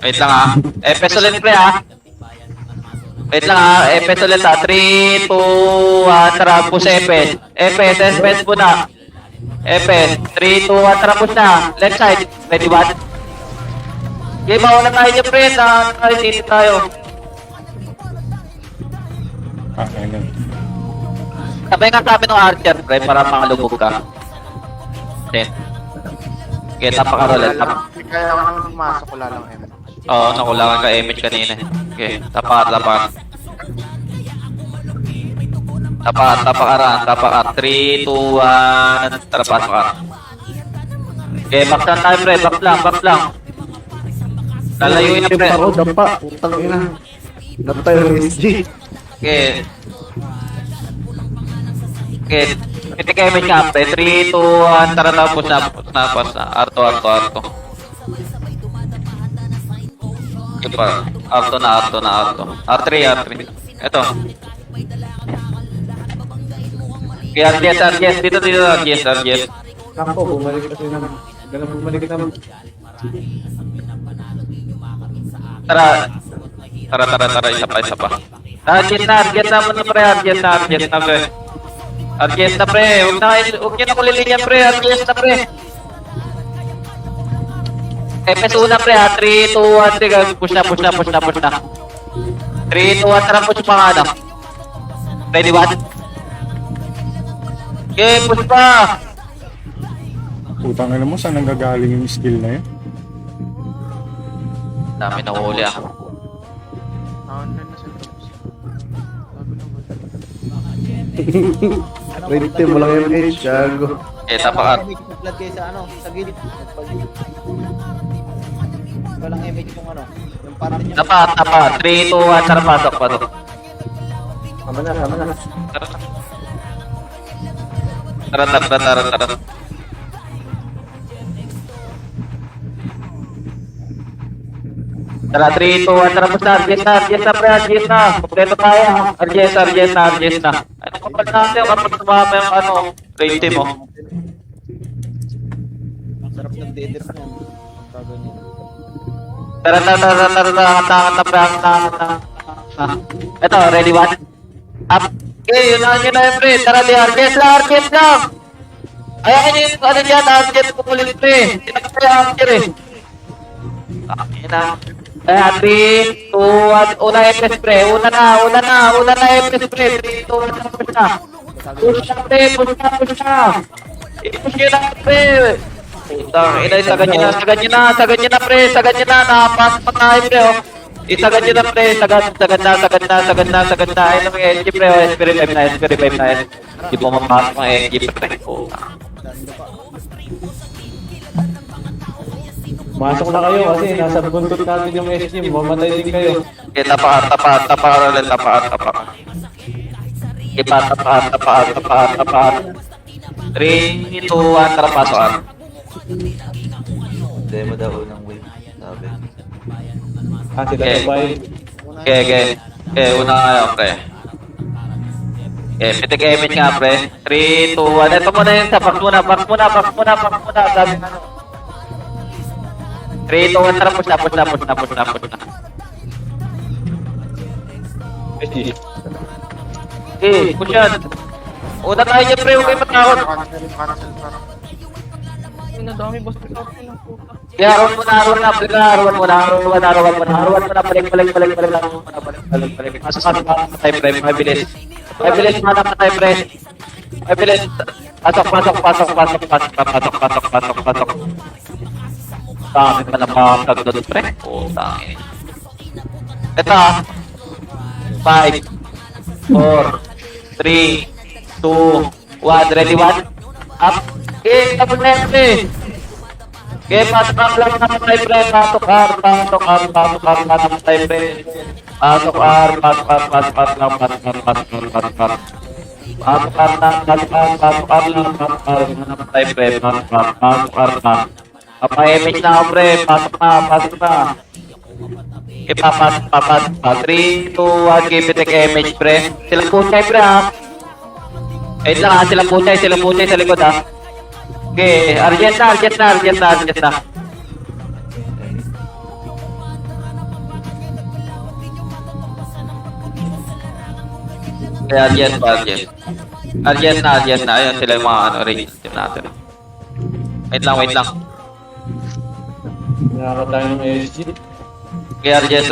Wait lang ha. FS ulit pre ha. FS ulit ha. 3, 2, 1, tara, push FS. FS po na. FS, 3, 2, 1, tara, push na. Left side, ready, 1. Okay, mauna tayo niyo pre. Dito tayo. Tangina. Sabay nga sa amin ng archer pre para makalubog ka. Then. Okay, tapakarolan. Kaya ako pumasok, wala lang MH. Oo, nakulangan ka image kanina. Okay, tapakat. Tapakat. 3, 2, 1, tara pasok ka. Okay, back lang tayo pre, back lang. Lalayuin na pre. Dapa. Utang ina. Dapa yung SG. Okay. Pitik image ka pre. 3, 2, 1, tara tapos na. Arto. Ipa, Arto na. R3. Ito. Okay, RGS. Dito, RGS. Sakto, bumalik kasi naman. Ganun bumalik naman. Tara. Tara, isa pa. Argent na muna pre, argent na pre. Argent na pre, huwag nyo na kulilin yan pre, argent na pre. FS una pre ha, 3, 2, 1, 3, push na. 3, 2, 1, tara push pa nga na. Ready, what? Okay, push pa. Putang ina mo, saan nanggagaling yung skill na yun? Dami na huli ah. Ano na sa tapos. Wait, mo lang yung H, gago. Tapakat. Nag-flood kayo sa ano, sa gilid. Walang image yung ano, yung parte niya. Tapat. 3, 2, 1, tara pasok. Tama na. Tara. Tara, 3, 2, 1, tara push na, argent na. Kompleto tayo. Argent na. Ano kapal natin kapag tumama yung ano, raid team mo. Ang sarap ng deader mo. Bago niya. Tara, angat na pre. Ito, ready, one? Up. Okay, yun na yun pre. Tara, di argent lang. Ayakin yung ano dyan, argent kumulit pre. Tinagpay ang argent eh. Akin na. Kaya 3, 2, 1, una FS pre. Una na FS pre. 3, 2, 1, push na. Push na. I-push nyo na pre. Putang ina, sagad nyo na pre. Nakapasok pa tayo pre oh. Isagad nyo na pre. Sagad na. Ayun na mga SG pre oh. SP5 na. Hindi po mapasok mga SG pre. Masok na kayo kasi nasa buntot natin yung SG. Mamatay din kayo. Okay, tapaat. Tapaat. 3, 2, 1, tara pasokan. Demo daw unang wave. Sabi. Sila Okay. sabay. Okay, una kayo, pre. Okay, pitik image nga, pre. 3, 2, 1. Ito muna yung sa box muna. Sabi nga, 3, 2, 1, tara, push na. SG. Okay, push yan. Una tayo dyan, pre. Huwag kayo matakot. Cancel. Kaya arwan muna. Balik. Masuk patay, pre. Mabilis. Mana patay, pre. Mabilis. Pasok. Dami pa ng mga kagdod, pre. Dami. Ito, 5, 4, 3, 2, 1. Ready, 1. Up. Okay, tapos na yan, pre. Okay, pasok lang na patay, pre. Pasok R, patay, pre. Pasok R. Patay, pre. Pasok R. Papa-image na ako, pre. Pasok na. Ipapasok. 3, 2, 1. Keep it image, pre. Sila puchay, pre, ha. Ayun lang, ha. Sila puchay sa likod, ha. Okay, argent na. Okay, argent na. Ayun, sila yung mga range team natin. Wait lang. Nakaka tayo ng SG. Okay, argent.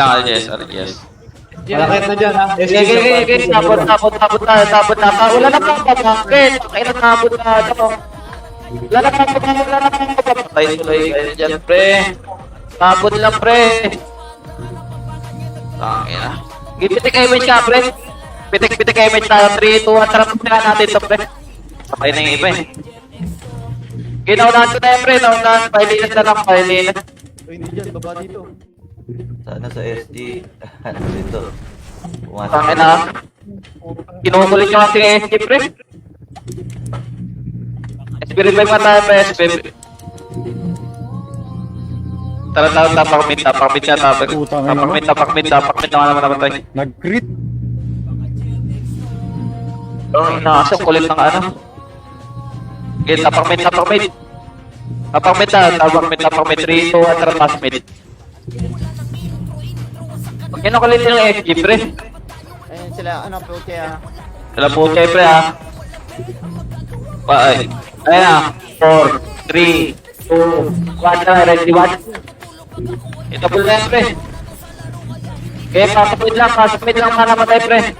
Malakit na dyan ha. SG. Okay. Tapos na. Wala na pang pagkakit. Kailan nabot na ito. Wala na pang pagkakit. Patay tuloy kayo dyan, pre. Nabot lang, pre. Tangina. Pitik image ka, pre. Pitik image tayo. 3, 2, 1. Tarap na natin ito, pre. Patay na yung iba eh. Kinaunahan ko na yan, pre. Naunahan. 5 minutes na lang. 5 minutes. Hindi dyan, baba dito. Sana sa SG. Ano dito? Pumasok. Tangina. Kinukulit nyo kasi yung SG, pre. Spirit bag man tayo, pre. Tara, tapakmit naman namatay. Nag-crit. Inaasok, kulit ng ano. Okay, tapak mid. Tapak mid na. 3, 2, 1, tara, pasok mid. Huwag nyo nakulitin ng FG, pre. Ayun sila, ano, puti ah. Sila po kayo, pre, ha. Ayan na. 4, 3, 2, 1, tara, ready, 1. Ito po na yan, pre. Okay, pasok mid lang, para matay, pre.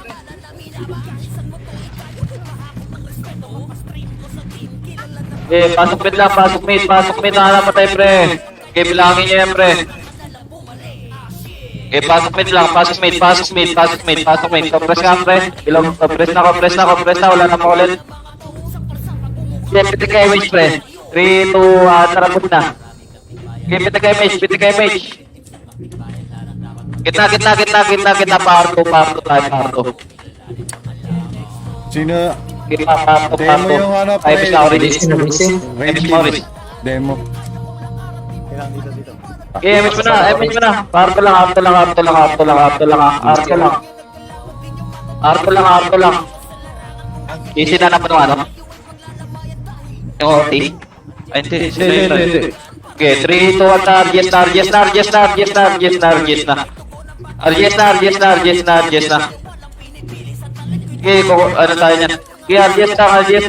Okay, pasok mid, para matay, pre. Okay, bilangin nyo yan, pre. Okay, pasok mid lang, pasok mid. Compress ka, pre. Ilang, compress na, wala na pa ulit. Okay, piti ka image, pre. 3, 2, tarabot na. Okay, piti ka image. Kita, power 2 tayo. Sino? Okay, power 2. Demo yung ano, pre. Ay, bisa ko rin. Rage Morris. Demo. Kailangan dito. Okay, image mo na. Arto lang. Arto lang. Easy na naman yung ano. Yung OT. Ay, hindi. Okay, 3, 2, 1, target na. Okay, ano tayo niyan? Okay, RGS na. Angat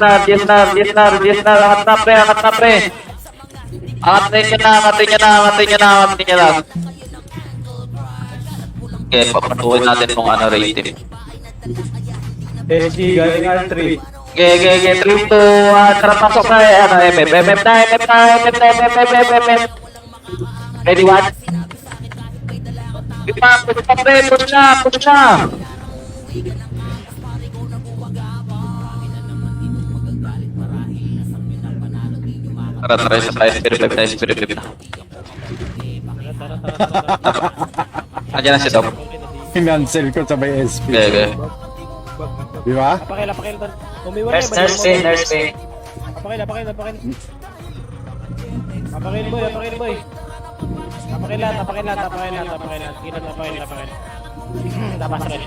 na, pre. Angatin nyo na. Okay, papatuhin natin kung ano rating. SG, galing R3. Okay, 3, 2, 1, tara, pasok na, ano, MF na. Ready, 1. Push pa, pre, push na. Tara, isa tayo, spirit flip na. Andiyan na si Dom. Financial ko sabay SP. Okay. Di ba? Pakil doon. Umiwan Nurse P. Pakil. Papakil boy. Papakil lahat. Kita papakil. Tapos rin.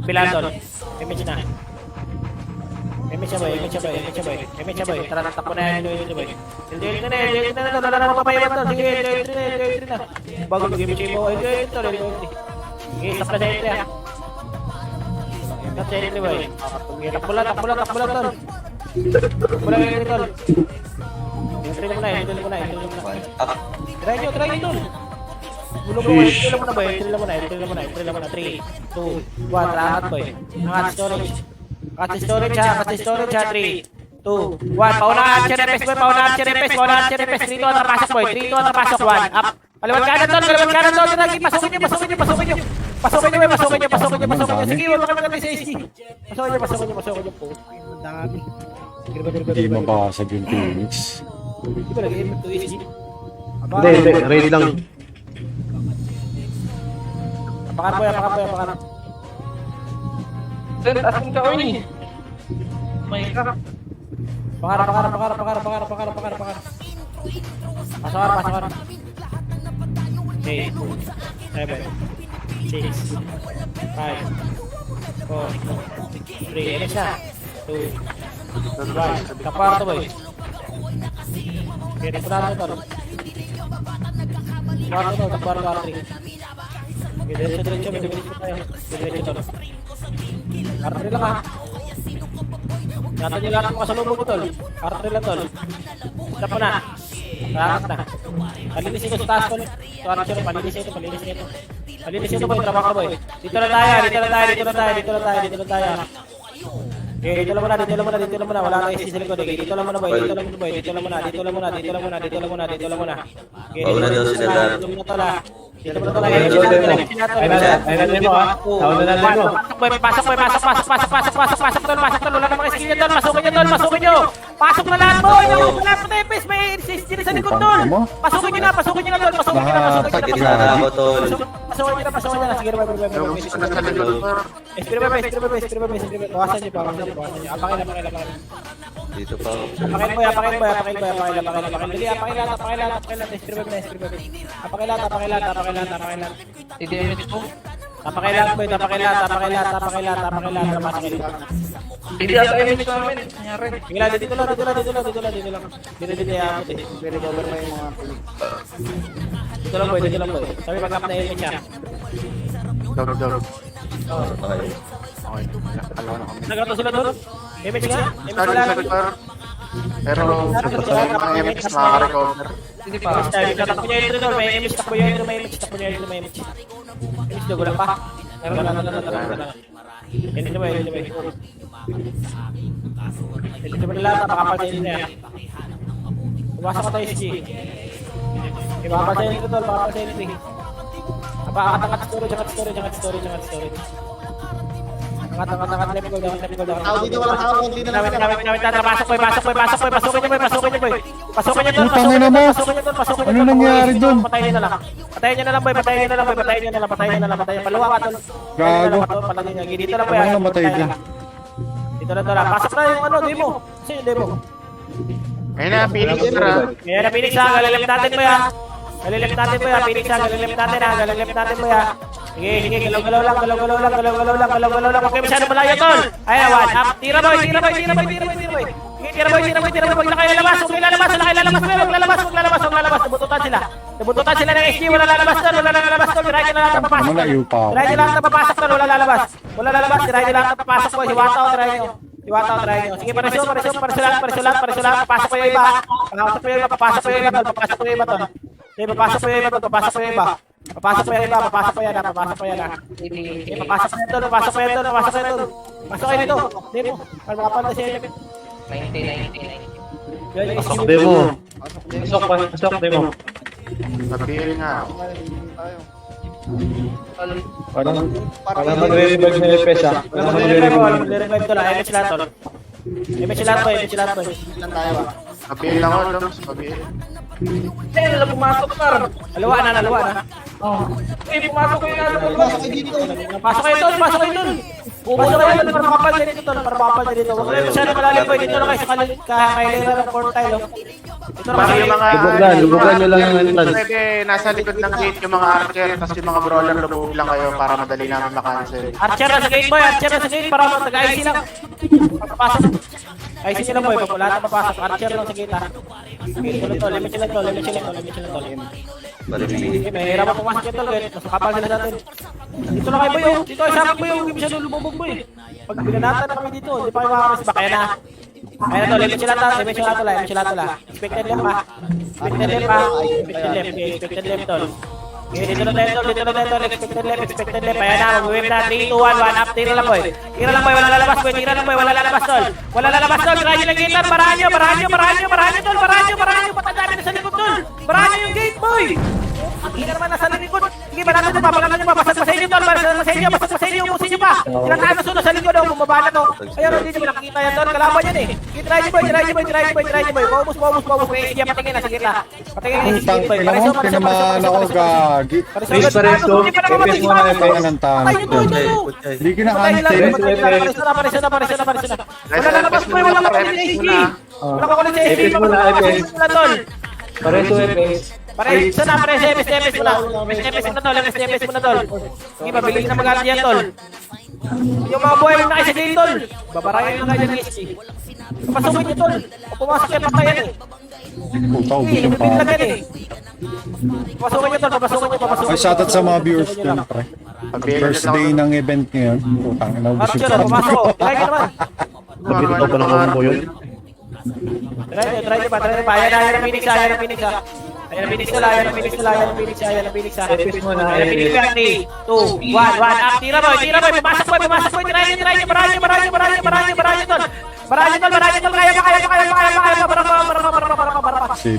Pilan doon. Image na. Image siya boy. Tara, takbo na yan. Hindi boy. Hindi na. Wala na mapapayaman doon. Sige, hindi na. Bago mag-image mo. Hindi. Sige, stop na sa entry ha. Stop sa entry boy. Takbo lang doon. Takbo lang entry tol. Entry mo na. Try nyo doon. Bulog mo, entry lang mo na. 3, 2, 1, angat boy. Angat storage. Kasi storage ha. 3, 2, 1. Paunahan Cherepes boy. Dito napasok boy. 1. Up. Paliwan ka na doon. Pasukin nyo. Sige, wala kami natin sa SG. Pasukin nyo po. Ang dami. Hindi mabasag yung Phoenix. Di ba nag-aim to SG? Hindi, raid lang. Apakan boy. Send, asin ka, oy. May ka. Pakar. Pasok. 8, 7, 6, 5, 4, 3, ano siya? 2, 1, kapar to boy. Okay, repo natin ito. Kapar to, 3. Okay, diretso, may diretso tayo. Diretso to. Kartre lang ha. Nasa nyo lang ang kasalubog tol. Kartre lang tol. Stop mo na. Karangat na. Palinisin ko sa taas tol. So ano siya, palinisin ito boy, trabaho boy. Dito na tayo. Okay, dito lang muna. Wala na isi sa likod. Okay, dito lang muna boy. Dito lang muna. Okay, Pauna daw sila lahat. dito muna tol ha. Dito muna tol. Ayun na mo ha. Nauna na mo. Pasok tol. Wala namang skill yan tol. Masukin nyo. Pasok na lahat boy. Wala pa tepes. May skill sa likod tol. Pasukin nyo na tol. Sakit na ako, tol. Pasukin nyo na. Sige, bye. Bawasan nyo. Apakin. Dito pa ako. Apakin boy. Dali, apakin lahat. Apakin lahat. Hindi, po. Tapakilat boy. Tapasok Hindi ata image namin. Nangyari. Sige lang, dito lang. Dito yaabot eh. I-recover mo yung mga pulig. Dito lang boy. Sabi pag-up na image niya. Dog. Okay. Okay. Alaw na kami. Nagato sila doon? Image nga? Image Start wala. sa recover. Pero mga MX makaka-recover. Hindi pa. Takbo niya yung doon. May image. Takbo niya yung image. Image doon. Wala pa. Meron lang. Hindi mo. Hindi mo nila. Pakapagdayin niya. Pumasok ko tayo si G. Ipapagdayin ko doon. Pakapagdayin ko. Angat storage. Angat left go down. Dito walang tao, hindi na lang. Pasukin niyo boy. Putangin na mo. Ano nangyari dun? Patayin niyo na lang boy. Patayin niyo na lang. Paluwa ka tol. Gago. Palagay niya. Dito lang boy. Ano namatay dun? Dito lang tol. Pasok na yung demo. Kasi yung demo. Ayun na, Phoenix na. Kaya na Phoenix ha. Galalip natin boy ha. Phoenix ha. Galalip natin boy ha. Sige, galaw-galaw lang. Okay, masyado malayo tol. Ayan, one up. Tira boy. Sige, tira boy. Huwag na kayo lalabas. Huwag lalabas. Nabututan sila ng SG. Wala lalabas tol. Tirahin nyo na lang na papasok. Malayo pa ako. Tirahin nyo lang na papasok tol. Wala lalabas. Tirahin nyo lang na papasok boy. Hiwata o tirahin nyo. Sige, pareso lang. Papasok ko yung iba. Papasok ko yung iba tol. Sige, papasok ko yung iba. Papasok ko yan ha. Papasok ko yan tol. Pasok kayo dito. Dito. Para makapanta siya. 90. Pasok demo. Pasok demo. Nag-BL nga. Parang magre-revive na LPS ah. Parang magre-revive. Magre-revive tol. Image lang boy. Nag-BL lang ako, Doms. Nag-BL. Wala pumasok par. Alawa na. Pumasok kayo na. Pasok kayo tol. Pasok kayo para makapal dito tol. Huwag kayo masyado malalim boy. Dito lang kayo sa kailera ng portal. Dito lang Baka kayo. yung mga... Lubugan nyo lang yung entrance. Pwede, nasa likod ng gate yung mga archer, tapos yung mga brawler lubog lang kayo para madali namin makancel. Archer na sa gate boy. Para mag-IC lang. Papasok. IC nyo lang boy. Wala na papasok. Archer lang sa gate ha. Limit lang tol. Balik. Mahirap ang pumasok yung tol. Mas makapal sila natin. Dito lang kayo boy. Dito ay sarap boy. Hindi masyado lumubog boy. Pag binanatan na kami dito, hindi pa kayo makakaras ba? Kaya na. Limit sila tol. Expected left ha. Expected left tol. Dito na tayo tol. Expected left. Ayan na. Mag-wave na. 3, 2, 1. One up. Tira lang boy. Wala lalabas boy. Wala lalabas tol. Try nyo lang gate tol. Barahan nyo tol. Patandaan nyo sa likod tol. Barahan nyo yung gate boy. Hindi na naman nasa likod. Sige, balatan nyo pa. Basag pa sa inyo tol. Ubusin nyo pa. Tinataan na sunod sa likod. Bumaba na to. Ayun, hindi nyo nakikita yan tol. Kalaban yan eh. Try nyo boy. Paubos. May isya patingin na. Sige na. Patingin na. Putang ina mo, tinamaan ako gagi. Race pareso. LPS muna Kaya LPS. ng tanong ko. Hindi kinakancel. Wala lalabas boy. Wala makulit sa SG. LPS muna LPS. Pareso LPS. Pareso na, MS muna tol. Sige, mabilis na mag-art yan tol. Yung mga buhay na kayo sa gate tol. Babarayan na kayo ng SG. Pasukin nyo tol. Kung pumasok yan, patayan eh. Puta, ubus yung Lupit lang pa. yan eh. Papasukin nyo tol, papasukin nyo. Ay, shoutout sa mga viewers dun, pre. First day ng event ngayon. Putang ina, ubus Parang yung yun, pa. pumasok. Try nyo naman. Nabito pa lang ako yun. Try nyo pa. Ayan ang Phoenix ha. Ayan ang Phoenix ha. LPS muna Ayan ang Phoenix LPS. 3, 2, 1. Up. Tira boy. Pumasok boy. Try nyo. Barahan nyo tol. Kaya pa.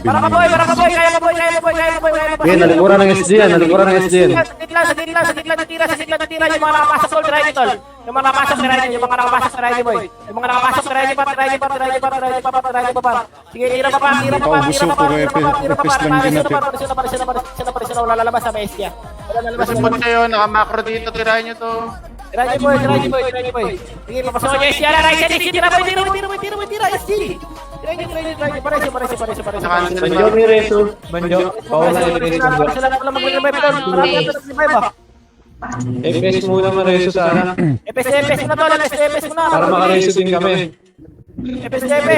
Para ka boy. Kaya pa boy. Okay, nalikuran ng SG yan. Sa gitla, natira yung mga nakapasok tol, try nyo tol. Yung mga nakapasok, try nyo boy. Try nyo pa. Sige, tira pa. Wala lalabas sa mesya. Kasi po kayo, naka-macro dito, tirahin nyo to. Try nyo boy. Sige, papasok nyo SG. Right side, SG, tira SG. Try nyo. Pareso. Naka-cancel Banjo may reso. Banjo. Bawal na LPS. Banjo. Sila mag-revive tol. Marami na nag-revive ah. FS muna mareso sana. FS na tol, FS mo na. Para makareso din kami. FS.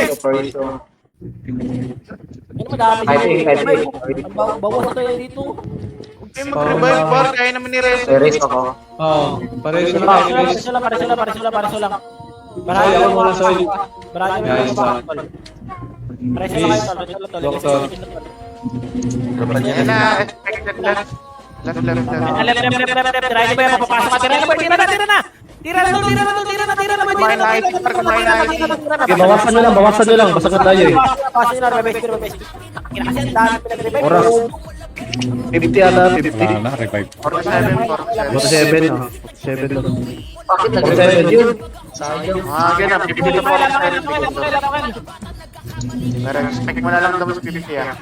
Ano madami dito? Bawas tayo dito. Okay, mag-revive bar. Kaya naman ni Rezo. Race ako. Oo, pareso na tayo. FS. Pareso lang. Soy, ako muna, Soy. Marami Guys, kayo ba? Pareso lang kayo, tol. Doktor. Yan na, expected left. Left. Left. Tirahin niyo ba yan? Mapapasok ka. Tira na. Tira na. Okay, bawasan nyo lang. Basag na tayo eh. Pasok nyo na, mabes. Kasi ang dami pinag-revive. Oras. 50 ata, 50. Wala na, revive. 47. 47 to. 47 47 yun. Ganun, 50 to 47. Pero expect mo na lang daw sa 50 ah.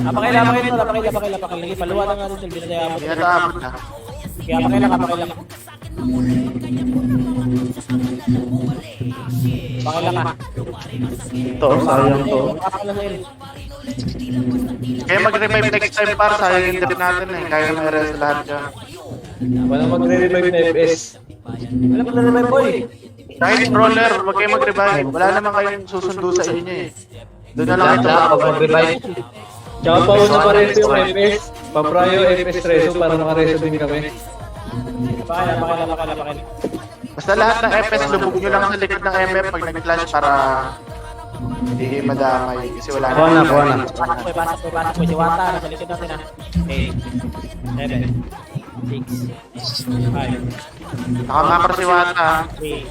Apakay. Lagi paluwa na nga rin, hindi na tayo abot. Hindi na ito abot na. Kaya apakay lang. Apakay lang ha. Ito, sayang to. Kaya mag-revive next time para sayang yung dip natin eh. Kaya naman i-rest lahat dyan. Walang magre-revive na FS. Alam mo na naman boy. Kahit brawler, wag kayo mag-revive. Wala naman kayong susundo sa inyo eh. Doon na lang ito. Pag mag-revive. Tsaka pauna pa rin yung FS. Paprayo FS reso para makareso din kami. Apakay. Basta lahat ng FS, lubog nyo lang sa likod ng MF pag nag-clash para hindi madamay. Kasi wala Kuha na. Pasok po. Si Wata, nasa likod natin ha. 8, 7, 6, 5, Nakamakar si Wata. 3,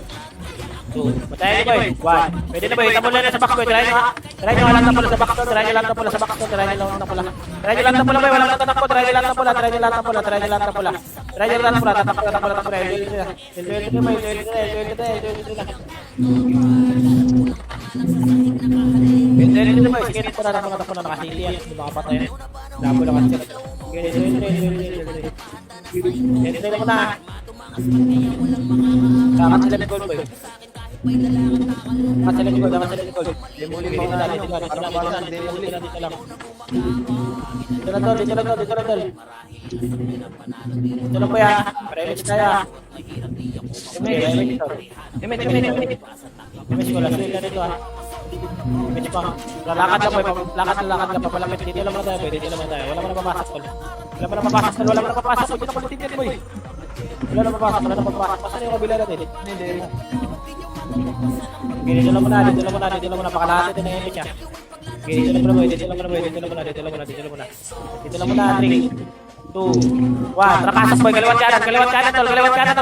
2. Patayin niyo boy. 1. Pwede na boy. Tamo lang na sa box boy. Try nyo ha. Try nyo lang na pula sa box to. Try nyo lang na pula sa box to. Try nyo lang na pula. Try nyo lang na pula boy. Walang tatakbo. Try nyo lang na pula. Try nyo lang na pula. Try nyo lang na pula. Try nyo lang na pula. Tatakbo. Ito boy. Sige nito na mga takbo na nakasili yan. Hindi makapatay yan. Labo lang kasi. Ito mo na. Dapat sila may gold boy. Dapat sila may gold. Demoli mo na natin. Dito lang. Dito lang tol. Dito lang po yan. Pre-image na yan. Image ko lang. Suwil na dito ha. Image pa. Lakad lang boy. Lakad lang. Papalapit. Dito lang tayo boy. Wala mo na papasok tol. Wala mo na papasok. Dito ko lutin yan boy. Wala na papasok. Pasan yung kabila natin. Hindi. Dito lang muna. Pakalahati din ang image ha. Dito lang muna. Dito lang muna. 3, 2, 1. Napasok boy. Kaliwat kanan tol.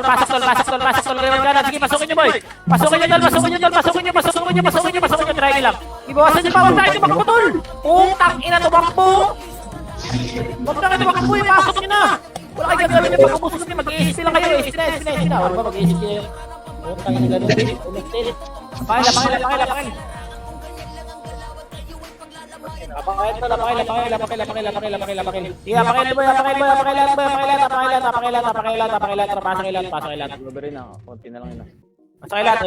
Pasok tol. Kaliwat kanan. Sige, pasukin nyo boy. Pasukin nyo. Try nyo lang. Ibawasan nyo bawal tayo. Tumakbo tol. Putang ina, tumakbo. Huwag na kayo tumakbo. Pasok nyo na. Wala kayo gagawin nyo. Pagkabusos nyo. Mag-i-assist lang kayo. Assist na. Wala ba mag-i-assist nyo? Putang ina ganun. Ulit. Pakil. Apakay. Sige, apakay boy. Pasok ilan. Bumabari na ako. Konti na lang yun. Pasok ilan.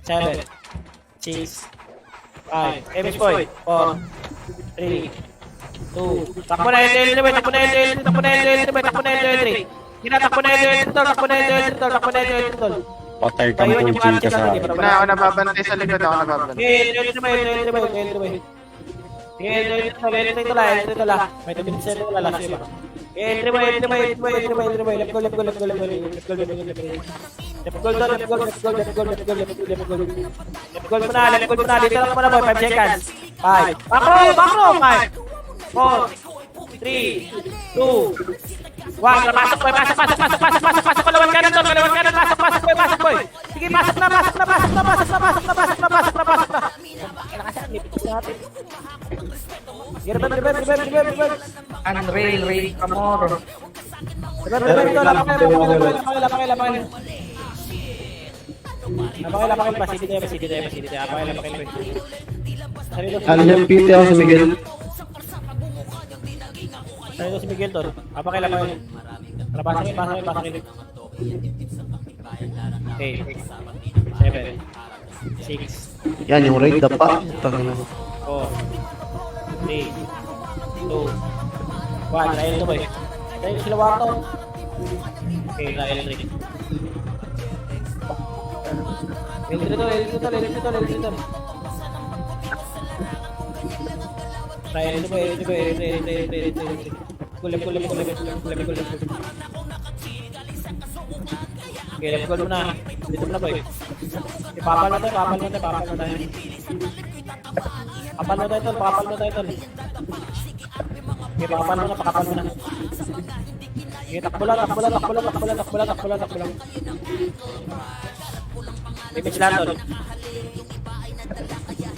7, 6, 5, image boy. 4, 3, 2. Takbo na yung L3 boy. Takbo na yung L3. Takbo na yung L3 tol. Patay ka mo kung ka sa... Ako nababantay sa likod. Ako nababantay. L3 boy. L3 la. May 2 minutes na last year ba? L3 boy. Left goal. Left goal muna. Dito lang muna boy. 5 seconds. 5. Bakro. 5, 4, 3, 2, 1. Pasok boy. Kalawat kanan tol. Pasok boy. Sige, pasok na. Revive. Unreal, Ray Camor. Lapakil pa. Sidi tayo. Apakil. Ano yung PT ako si Miguel? Sarilo si Miguel tol. Apakil. Pasok. 8, 7, 6, Yan yung raid dapa. 4, 3, 2, 1. Dahil ito boy. Dahil sila wato. Okay, na L3. L3. Try L2 boy, L3. Kulip. Okay, left goal muna. Dito muna boy. Papal mo tayo. Papal mo tayo tol. Okay, pakapal mo na. Okay, takbo lang. Image lang tol.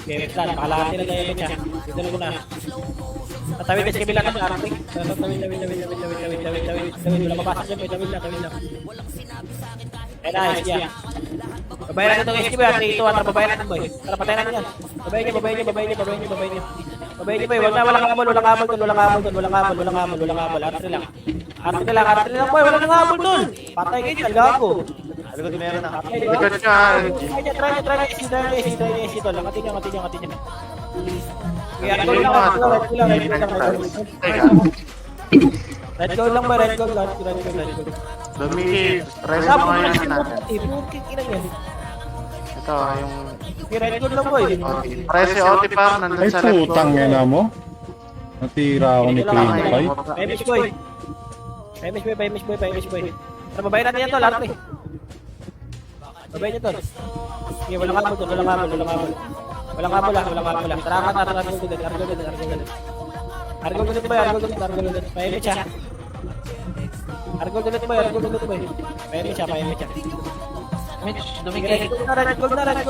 Okay, image lang. Pakalahati lang tayo image ha. Dito lang muna. Tatawid na sa kabila ka sa arting. Tawid. Wala mapasok dyan boy. Tawid lang. Eh nice, yeah. Babayan natin itong SK boy. Ito, babayan natin boy. Tara, patayin natin yan. Babayin niyo boy. Walang habol tol. Artre lang boy. Walang habol tol. Patay kayo dyan, gago. Likod nyo ha. Try SC tol. Angkatin niya. Okay, red goal lang. Red goal lang boy. Dumi, reso mo ngayon natin. Ipukik inang yan. Ito, yung... Okay, red goal lang boy. Preso OT par, nandun Ay, sa left putang ina mo. Natira ako ni Clean Pie. Paimis boy. Tara, babayin natin yan tol. Artre. Babayin niyo tol. Okay, walang habol tol. Walang habol lang. Tara ka. Argol dito boy. Paimis siya. Argol dito boy. Paimis siya. Mitch, dumigay. Red goal na. Yan na,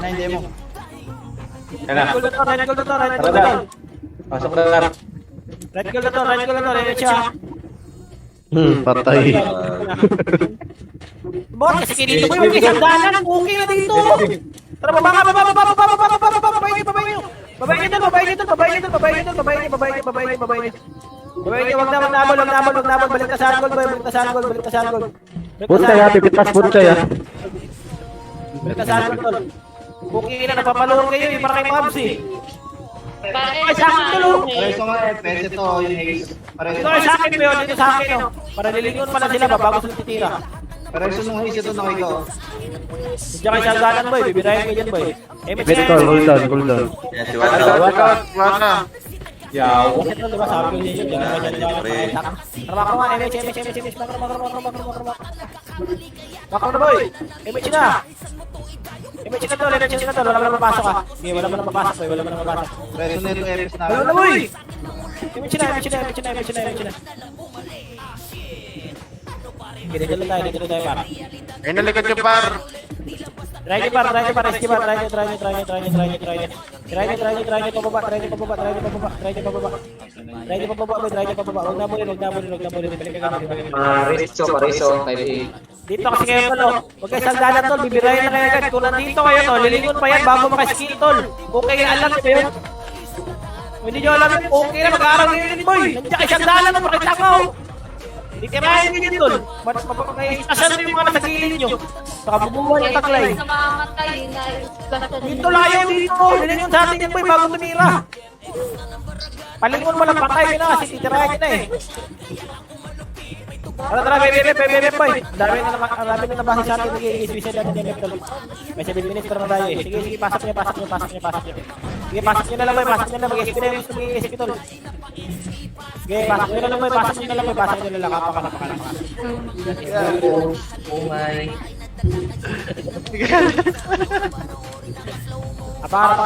hindi mo. Red goal na to. Pasok na lang. Red goal na to. Paimis siya. Patay. Bakit kasi dito boy, may isang dalan. Okay na dito. Tara, baba. Babayin niyo. Babayin niyo. Wag na habol. Balik ka sa goal. Puntay ha, pipitas puntay ha. Balik ka sa goal tol. Okay na, napapalungan kayo. Para kay Mabs eh. Ay, sa akin tulong. Pareso nga FPS ito, yung ace. Pareso Ito ay sa akin yun. Dito sa akin oh. Para lilingon pala sila ba bago sila titira. nung ace ito nakita ko. Diyan kayo sa ganan boy. Bibirahin kayo dyan boy. Wait, cool down. Yan, si Wanda. Wala. Yaw. Kasi ito diba sabi ko ninyo. Diyan kayo dyan. Trabaho nga. MH. Bakal na boy. MH na. MH na tol. Wala mo na mapasok ha. Okay, wala mo na mapasok boy. Pareso na itong FPS na. Wala na boy. MH na. Okay, dito lang tayo para. Ay, nalikod ka par. Try nyo, SK bar, try nyo, pababa, huwag na bulin, balik ka gamit. Pareso, type A. Dito kasi kayo tol, huwag kayo saldanan tol, bibirahin na kayo agad, kung nandito kayo tol, lilingon pa yan bago makaskill tol, okay alam nyo yun. Kung hindi nyo alam yun, okay na, mag-aaral nyo yun boy, nandiyan kayo saldanan tol, makitakaw. Hindi tirahin nyo yun tol, asal nyo yung mga nasa gilid nyo, baka bubuhan yung taglay. Dito layo dito, lilingon sa atin yan boy bago tumira. Palingon mo lang patay na kasi titirahin nyo na eh. Tara, bebe, boy. Dami na nabasa sa atin. Sige, special natin yung tol. May 7 minutes para tayo eh. Sige, pasok nyo. Sige, pasok nyo na lang, boy. Mag-SP na yung gusto mag-isip tol. Sige, pasok nyo na lang, boy. Kapaka. Oh my. Apaka.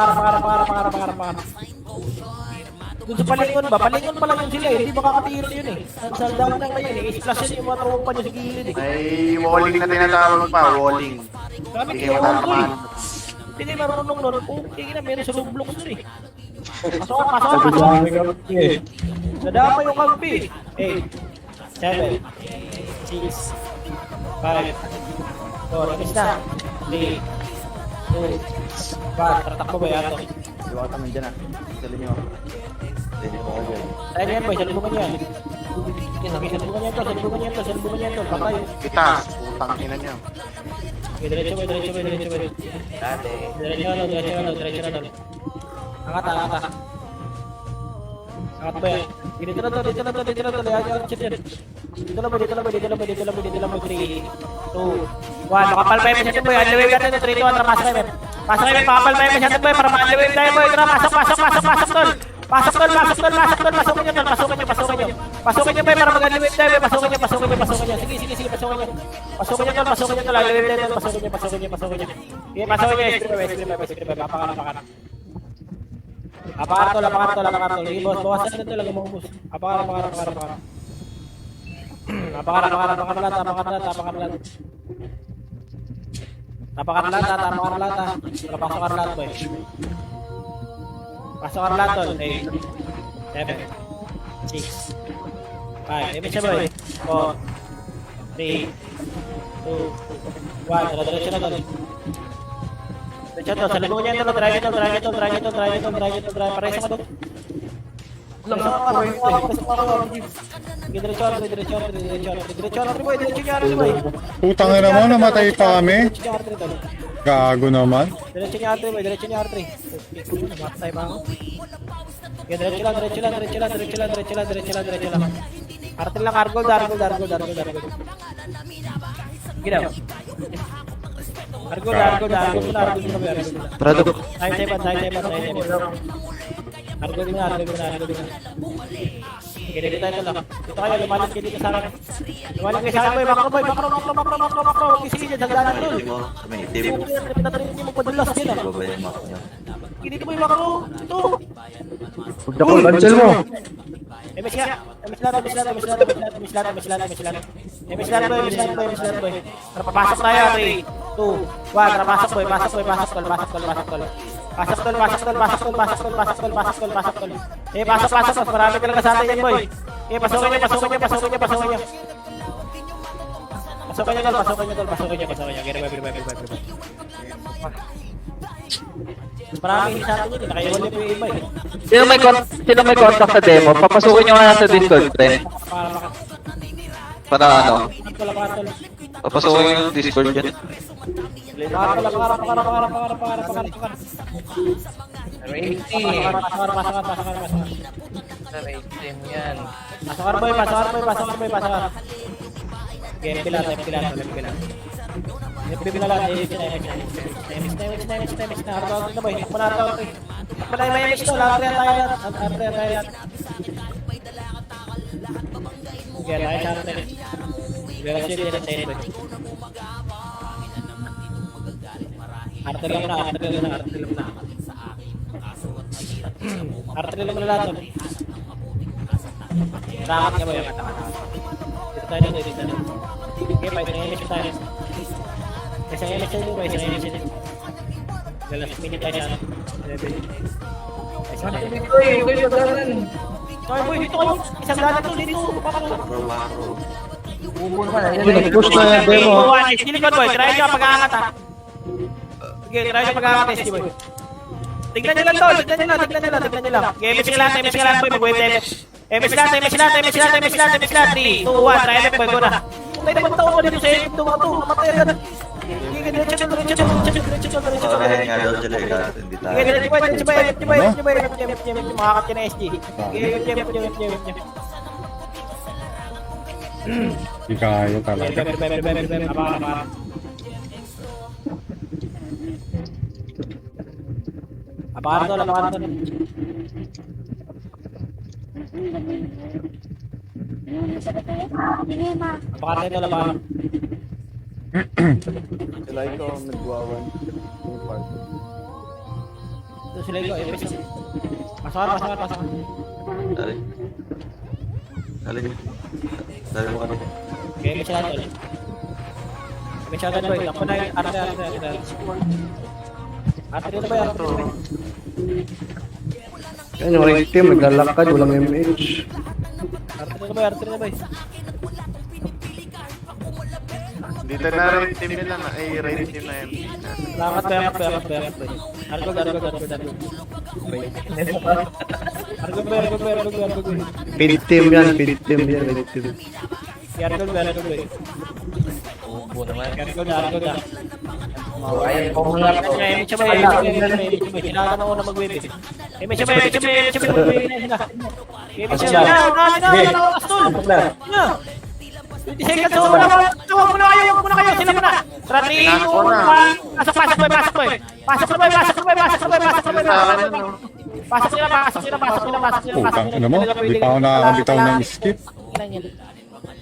Doon sa palingon pa lang yun sila eh. Hindi makakatira yun eh. Saldahan lang kayo eh. I-splash yun yung mga tropa nyo sa gilid eh. Ay, walling na tinatawag pa, walling. Grabe Hindi kayo kayo tol eh. matatamaan. Hindi kayo marunong nun. Okay na, meron sa Roblox nun eh. Pasok. Nadama yung kampi. 8, 7, 6, 5, 4, inis na. 3, 2, 1. Tatakbo ba yato? Diba ka naman dyan ah. Salim nyo. Tayo yan boy, salubungan nyo yan. Salubungan nyo yan tol. Patay. Kita, putang ina nyo. Okay, diretso boy. Diretso na tol. Angata. Angat ba yan? Dito na to. Ayan, shit yan. Dito lang mo. 3, 2, 1. Makapal pa yung masyadong boy. Unlawave natin. 3, 2, 1. Tara, pasok kayo. Pasok kayo. Makapal pa yung masyadong boy. Para ma-unlawave tayo boy. Tara, pasok tol. Pasok tol. Pasukin nyo boy. Para mag-unlawave tayo boy. Pasukin nyo. Sige. Pasukin nyo tol. Unlawave tayo tol. Pasukin nyo. Okay, pasukin nyo. Screen by. Apakara. Apakara tol. Sige boss. Bawasan na tol. Lagyan mo boss. Apakara. Apakara lahat. Pasok ka lahat boy. Pasok ka lahat tol. 8, 7, 6, 5. Ibig siya boy. 4, 3, 2, 1. Diretso na tol. Sa lago niya tol. Try nyo tol. Pareho sa tol. Sige, diretso na boy. Putang ina mo, namatay pa kami. Gago naman. Diretso niya R3 boy. Matay pa ako. Okay, diretso lang. R3 lang, Argold. Ginaw. Argold. Trado. Side 7. Argold nga. Okay, dito tayo lang. Dito kayo, lumalit kayo dito sa akin. Lumalit kayo sa akin boy. Makro. Sige dyan, hagdanan tol. Hindi mo sa may tip. Hindi mo padulas din ah. Baba yung map niya. Dito boy, makro. Ito. Cancel mo. MS boy. Tara, papasok tayo. 3, 2, 1. Tara, pasok boy. Pasok tol. Eh, pasok. Marami talaga sa atin yan boy. Eh, pasukin nyo. Gire boy. Marami sa atin yun. Nakaiwala po yung iba eh. Sino may contact sa demo? Papasukin nyo nga sa Discord, pre. Para ano? Papasukin nyo yung Discord dyan. Pakara. Pasokar boy. Game pilar. Pipila lang. Temis na. Harap na boy. Patay may MS to. Lahat tayo. Okay, tayo sa atin. Verasi din ang tayo boy. Arte lang na. Arte lang na lahat. Rakat niya boy. Dito tayo. Okay, bye. MS tayo. Isang MS tayo boy. Last minute tayo na. Sorry boy, dito kayo. Isang dalat to dito. Makro. Push na yung demo. Silikon boy, try nyo pag-aangat ha. Sige, try nyo pag-aangat SG boy. Tignan nyo lang to, tignan nyo lang. Okay, MS ka lang boy, mag-wait MS. MS lang. 3, 2, 1, try boy, go na. Kung tayo naman tao ko dito sa ito, mamatay agad. Diretso. Okay, nga daw sila ikaw. Hindi tayo. Makakat ka na SG. Hindi kaya talaga. Apaan to. Apaan to, labanan. Sila ito, nagwawan. Ito sila ito, episode. Pasok. Dali. Dali mo ka. Okay, may siya ito. May siya ito, boy. Ako na yung arte. Arte dito ba yan? Yan yung right team, naglalakad, walang MH. Arte dito ba? Dito na rin team nila na. Ay, right team na yan. Salamat ba? Argo. Feed team yan, right team. Yargol ba? Yargol ba? Ubo naman. Yargol na. Ayan, kung nga po. Image ba? Kailangan mo na mag-wave. Image ba? Pasok muna kayo, sila muna. Trati, pasok boy. Pasok sila. Putang ina mo, di pa ako nakakabitaw ng skip.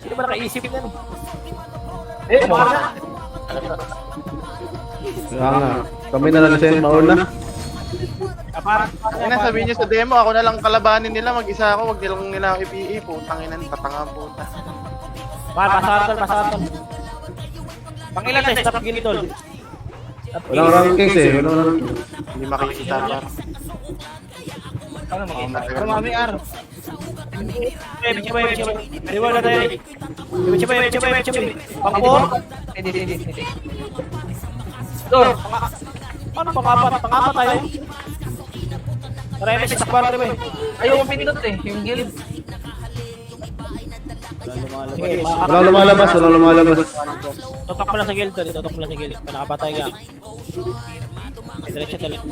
Sino ba nakaisip yan? Kaya nga. Kami na lang siya mauna. Ay na, sabihin niyo sa demo, ako na lang kalabanin nila, mag-isa ako, wag nilang nila ako i-PE, putang ina, tatanga puta. Pasatol. Pangilan tayo, stop ginitol. Walang rankings eh. Walang rankings. Hindi makikita pa. Pero mami ar. Riwala tayo. Pangpor. Ano pangapat tayo? Tara, may sa kwarto ba? Ayaw mo pinindot eh, yung guild. Sige, Walang lumalabas. Totok mo lang sa guild. Panakapatay ka. Diretso talaga.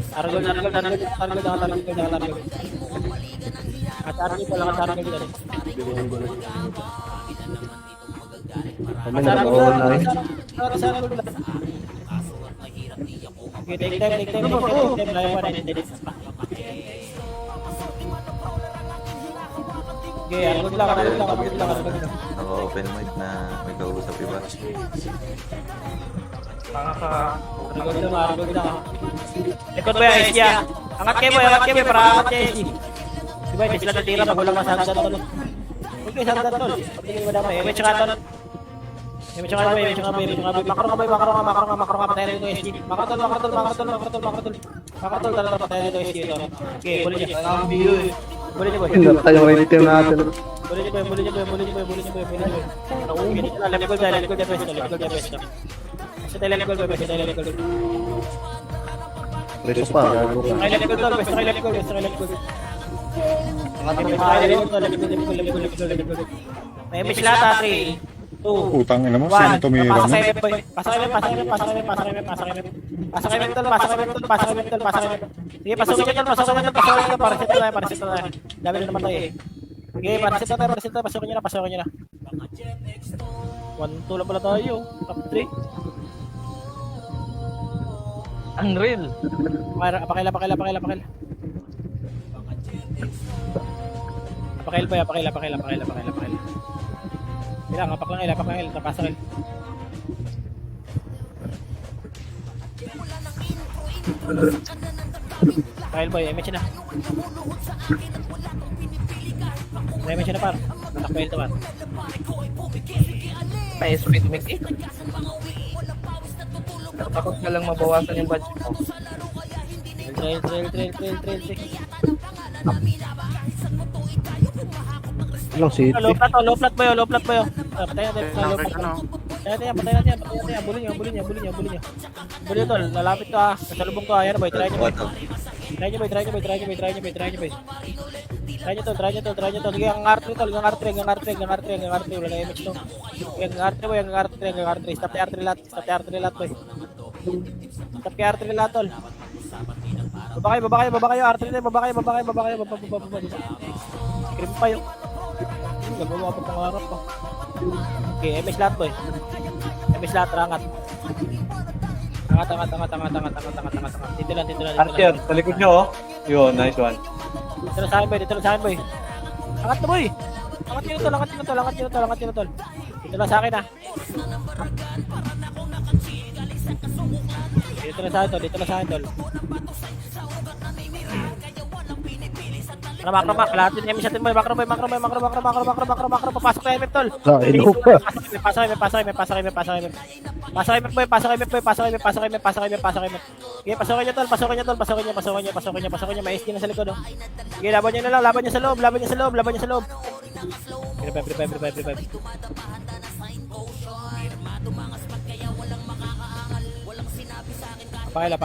Targol. At targol pala ka targol dito. Kami na mauna eh. Okay, take time. Layo pa rin. Okay, argol lang. Naka-open mic na may kausap iba. Argol lang. Likod ba yung SG? Angat kayo para angat kayo SG. Diba, hindi sila natira, magulang masabi sa tol. Okay, sa tol. Pagpili mo damay. Image nga tol. Makro nga, patayin nito SG. Makro tol. Talaga patayin nito SG. Okay, buli niya. Buli niya boy. Pinatay yung rating team natin. Buli niya boy. Level goal dia best. Sa level goal. Preso pa. Gago ka. Level goal. May miss lata 3, 2, Putang ina mo, sino tumira mo? Pasok kayo, tol. Sige, pasukin nyo, para set tayo. Dami na naman tayo eh. Sige, para set tayo, pasukin nyo na. 1-2 lang pala tayo, top 3. Unreal. Pakila. Ilang, apak lang, tapasakil. Kyle boy, image na. Image na par. Nakpail to par. Pa-speed mic eh. Takot ka lang mabawasan yung budget mo. Trail. Walang city. Low flat ba yo? Patayin natin sa low Nakik, flat. ano? Patayin natin. Bulin niyo. Bulin tol, lalapit ka. Kasalubong ka. Ayan boy, try niyo boy. Try niyo boy. Try niyo tol. Sige, ang R3 tol, ang R3. Wala na image to. Ang R3. Stop the R3 lat boy. Stop the R3 lat tol. Baba kayo. R3 na, baba kayo. Scream pa yun. Gagawa pa pangarap pa. Okay, MS lat boy. MS lat, rangat. Angat. Dito lang. Archer, sa likod nyo oh. Yun, nice one. Dito lang sa akin boy. Angat na boy. Angat nyo tol. Dito lang sa akin ah. Dito lang sa akin tol. Makro, lahat din yung atin boy. Makro. Papasok tayo MF tol. Ino ka. Pasok MF boy. Okay, pasokin nyo tol. Pasokin nyo. May SD na sa likod oh. Okay, laban nyo na lang. Laban nyo sa loob. Revive. Pakila.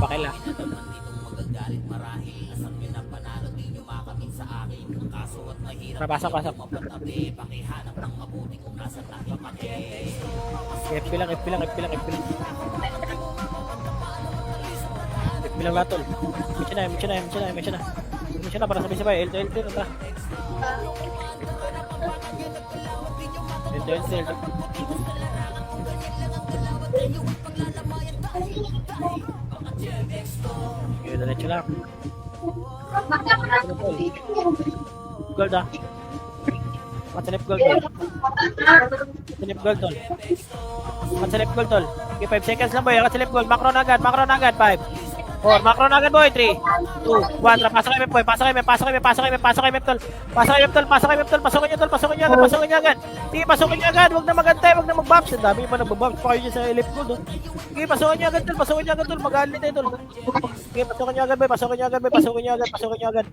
Pakila. Pasok. FP lang. FP lang lahat tol. Mission na para sabay-sabay. L2. Tara. L2. Okay, diretso lang. Gold ah. Matsalip gold tol. Matsalip gold tol. Okay, 5 seconds lang boy. Matsalip gold. Macro na agad. 5, 4, macro na agad boy. 3, 2, 1. Pasok kayo boy. Pasok kayo tol. Pasukin nyo agad. Sige, pasukin nyo agad. Huwag na magantay. Huwag na mag-bounce. Ang dami pa nag-bounce pa kayo dyan sa elite gold. Oh. Sige, pasukin nyo agad tol. Magalit tayo tol. Sige, pasukin nyo agad boy. Pasukin nyo agad.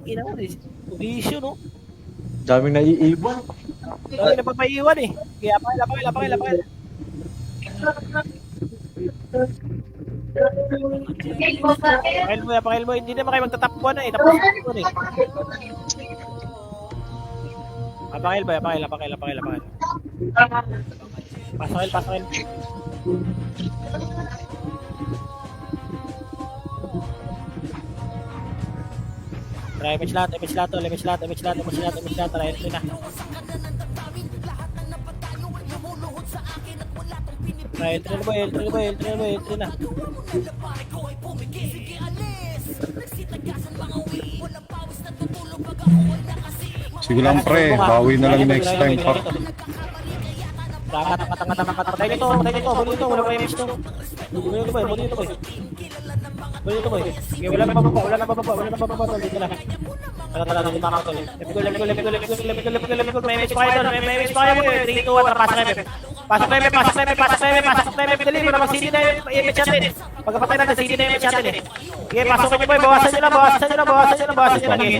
Ina mo, vision no. Daming naiiwan. Dami na papaiwan eh. Kaya lapakil. Pakil mo. Hindi naman kayo magtatap ko na eh. Tapos ko na eh. Pakil. Pasakil. Try image lahat. Try ito na. Try ito na. Sige lang pre, bawi na lang next time par. Tama. Patay nito. Buli ito. Wala pa image to. Buli ito boy. Okay, wala na bababa. Dito na. Tara, dito na ako. Let go. May image pa kayo. 3, 2, 1, pasok kayo. Pasok tayo. Dali, para mag-CD na yung image natin. Pagkapatay natin, CD na yung image natin eh. Okay, pasok kayo boy. Bawasan nyo lang.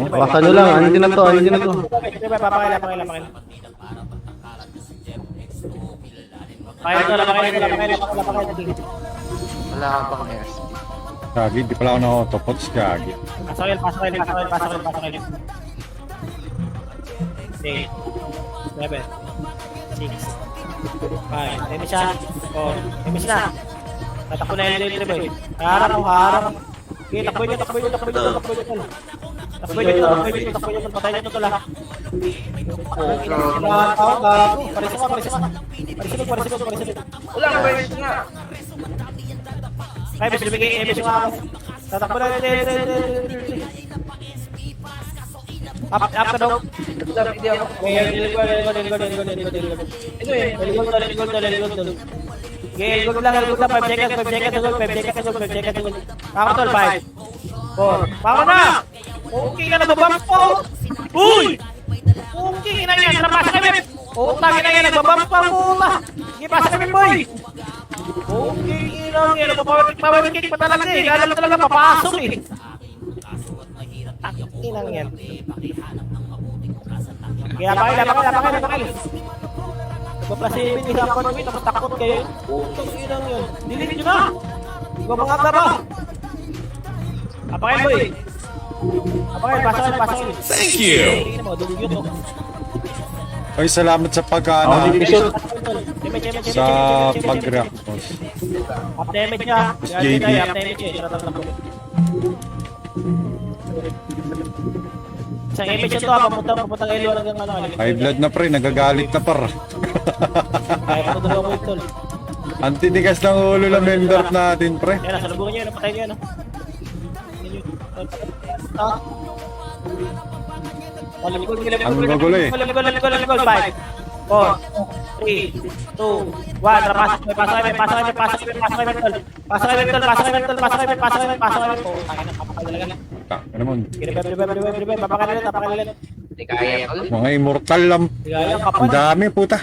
Baka lang, andin na to. Papakila. Pakila. Wala ka bang S? Gagi, di pala ako na-autopots, gagi. Pasokil. 8, 7, 6, 5. Image siya. 4. Image na. Tatakbo na yung delivery boy. Harap. Okay, takbo nyo. Takbo nyo. Patay nyo ito lahat. Parisin ko. Wala ka ba yung nga? Ay, mas lumigay image nga ako. Tatakbo na yung Up ka daw. Elgold lang. 5 seconds. Ako tol, 5, 4. Pako na! Okay ka na babams po! Uy! Okay na yan, napasa kami! Utang na yan, nagbabams pa ang puta! Sige, pasa kami boy! Okay na yan, papawikik pa talaga eh! Alam talaga, papasok eh! Takin lang yan. Kaya pakil. Nagpa-plus 7 isa pa namin, nakatakot kayo. Utang inang yan. Delete nyo na! Gumangag na ba? Apakil boy! Pasakil. Thank you! Ay, salamat sa pagkana. Sa pag-react. Up damage niya. JB. Up damage niya. Isang image ito papuntang L1 hanggang ano. High blood na pre, nagagalit na par. Kaya pa ito mo ito. Antitigas ng ulo ng member natin pre. Yan, salubungan nyo. Patay nyo yan. Ang magulo eh. Limigol. 5, 4, 3, 2, 1. Pasok kayo. Ano mo? Papakalilan. Mga immortal lang. Ang dami puta.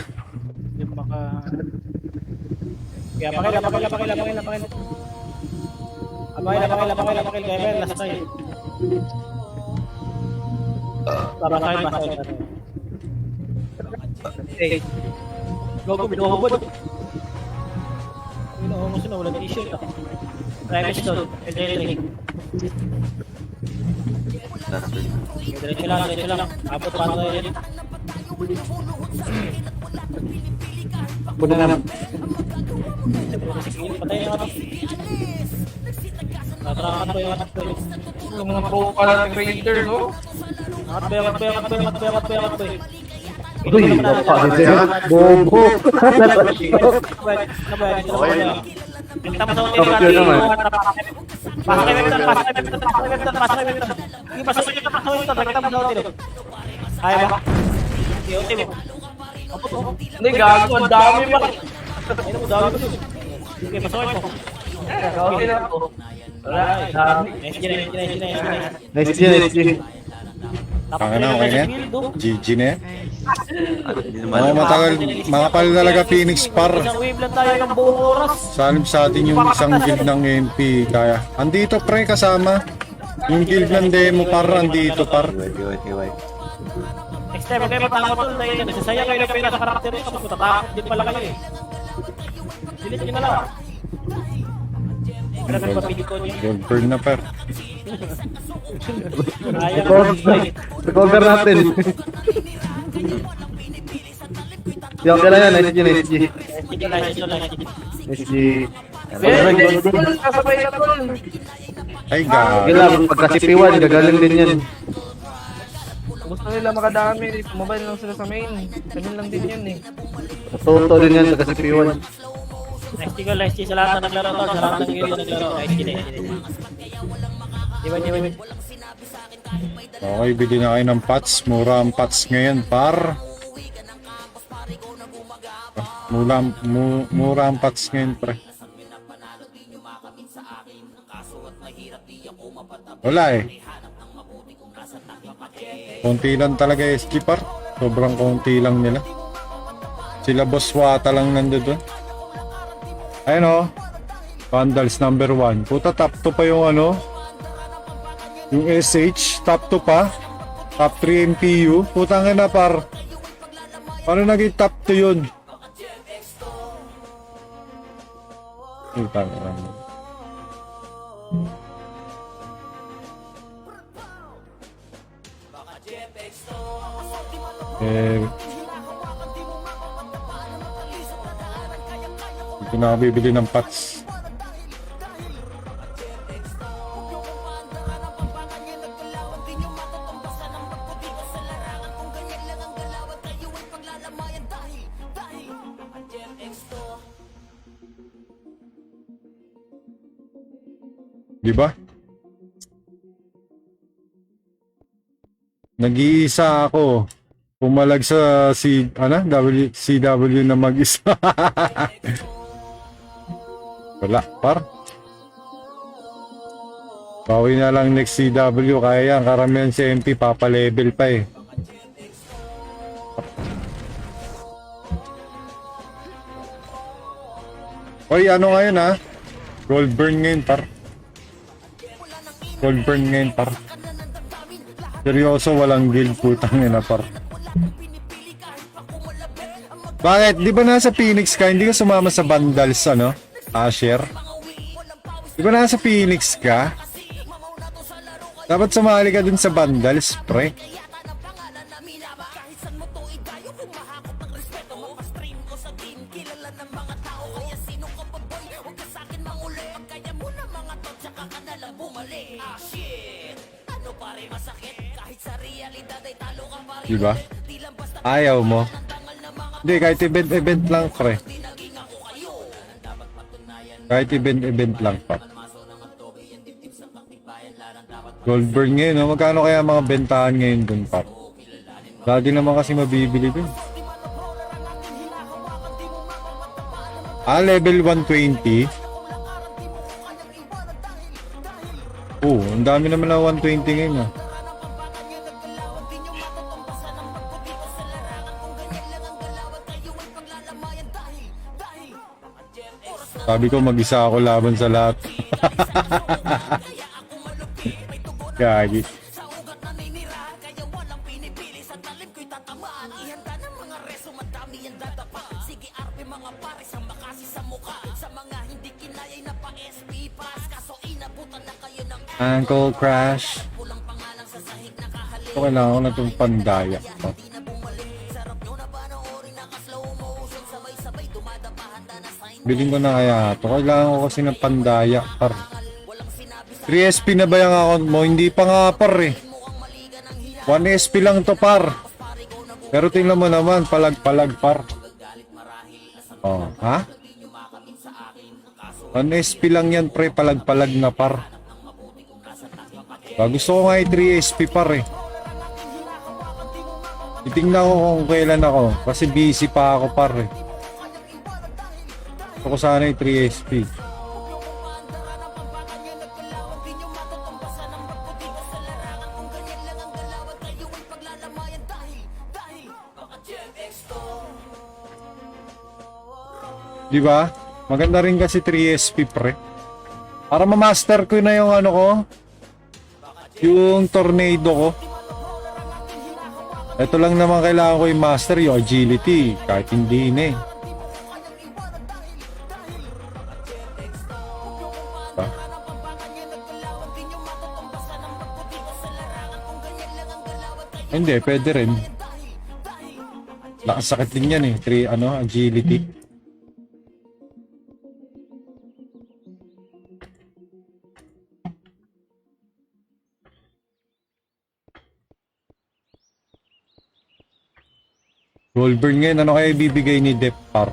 Kaya pakil. Kaya last time. Pasakil. Okay. Go, binuhubod. Binuhubod sila, wala t-shirt. Private stone. LJ3. Diretso lang. Abot pa tayo rin. Puno na. Patay yung ano. Natrakan po yung Yung mga pro pala ng Raider, no? Angat po. Uy, bobo. Pinta mo sa hotel Kapyo naman. Pasok kayo Webster. Hindi, pasok kayo sa hotel. Nakita mo sa hotel. Kaya ba? Hindi, hotel mo. Hindi, gago. Ang dami ba? Ayun mo, dami ko. Sige, pasukin mo. Okay na ako. Wala, dami. Nice G. Tanga na, okay na yan. GG na yan. Hindi naman. Mga matagal, mga pala talaga Phoenix par. Isang wave lang tayo ng buong oras. Salim sa atin yung isang guild ng MP. Kaya, andito pre kasama. Yung guild ng demo par, andito par. Iway. Next time, huwag kayo matakot doon. Nagsasayang kayo ng pera sa karakter nyo. Tapos matatakot din pala kayo eh. Delete nyo na lang. Pero kung mapigito nyo. Gold burn na per. Recover natin. Yung kaya yan, nice G. Nice G. Kasabay ka doon. Ay gago. Gila, pagkasipiwan, gagaling din yan. Gusto nila makadami, mobile lang sila sa main. Samin lang din yan eh. Toto din yan, pagkasipiwan. Nice G sa lahat na naglaro to. Sa lahat ng guild na naglaro. Nice G. Diba. Okay, bili na kayo ng pots. Mura ang pots ngayon par. Mura ang pots ngayon pre. Wala eh. Konti lang talaga SG par. Sobrang konti lang nila. Sila boss Wata lang nandoon. Ayun o. Vandals number 1. Puta top 2 pa yung ano. Yung SH. Top 2 pa. Top 3 MPU. Puta nga na par. Paano naging top 2 yun? Puta nga na. Ito na ako bibili ng pots. Di ba? Nag-iisa ako. Pumalag sa CW na mag-isa. Wala, par. Bawi na lang next CW. Kaya yan, karamihan si MP, papalevel pa eh. Oy, ano ngayon ha? Gold burn ngayon, par. Gold burn ngayon, par. Seryoso, walang guild, putang ina, par. Bakit? Di ba nasa Phoenix ka? Hindi ka sumama sa Vandals, ano? Asher? Di ba nasa Phoenix ka? Dapat sumali ka dun sa Vandals, pre. Di ba? Ayaw mo? Hindi, kahit event lang, pre. Kahit event lang, pa. Gold burn ngayon, no? Magkano kaya mga bentahan ngayon dun, pa? Lagi naman kasi mabibili dun. Level 120. Ang dami naman na 120 ngayon, ah. Sabi ko mag-isa ako laban sa lahat. Gagi. Sige, RP mga pares ang makasi sa mukha. Sa mga hindi kinayay na pa SP pass. Ankle crash. So, kailangan ko na itong pandaya. Biling ko na kaya ito. Kailangan ko kasi ng pandaya, par. 3SP na ba yung account mo? Hindi pa nga, par eh. 1SP lang to, par. Pero tingnan mo naman, palag-palag, par. Oh, ha? 1SP lang yan, pre. Palag-palag na, par. Gusto ko nga 3SP, par eh. Itingnan ko kung kailan ako. Kasi busy pa ako, par eh. Gusto ko sana 3SP. Di ba? Maganda rin kasi 3SP, pre. Para ma-master ko na yung ano ko. Yung tornado ko. Ito lang naman kailangan ko yung master, yung agility. Kahit hindi na eh. Diba? Hindi, pwede rin. Nakasakit din yan eh. Agility. Goldburn ngayon, ano kaya ibibigay ni Depar?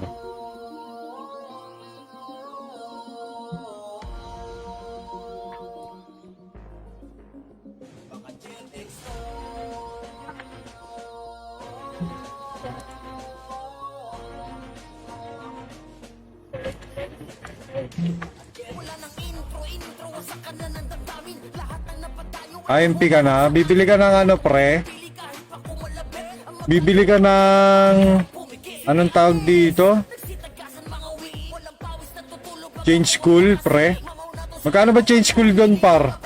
IMP ka na? Bibili ka ng ano, pre? Bibili ka ng... Anong tawag dito? Change school, pre? Magkano ba change school doon, par?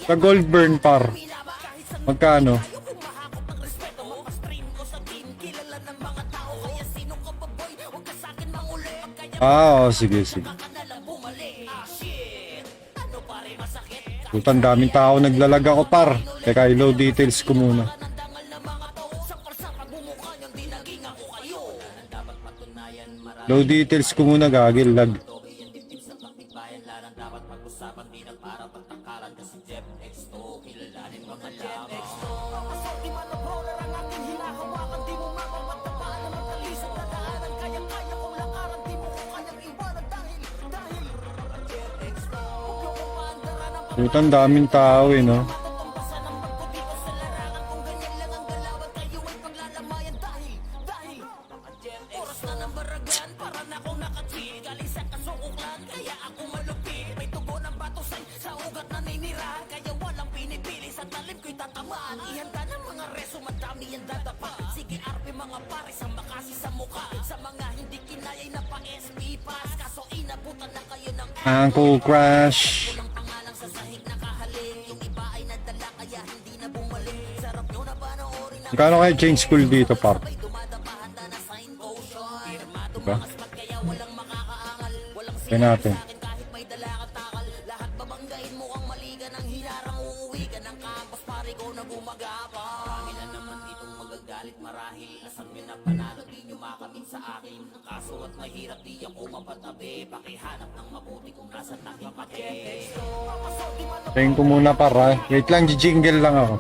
Sa Goldburn, par? Magkano? Ah, oh, sige, sige. Putang daming tao naglalag ako, par. Teka, i-load details ko muna. Load details ko muna, gagil, lag. Putang daming tao eh, no? Ankle crash. Magkano kaya change school dito, par? Diba? Kaya natin. Tingin ko muna, para. Wait lang, jingle lang ako.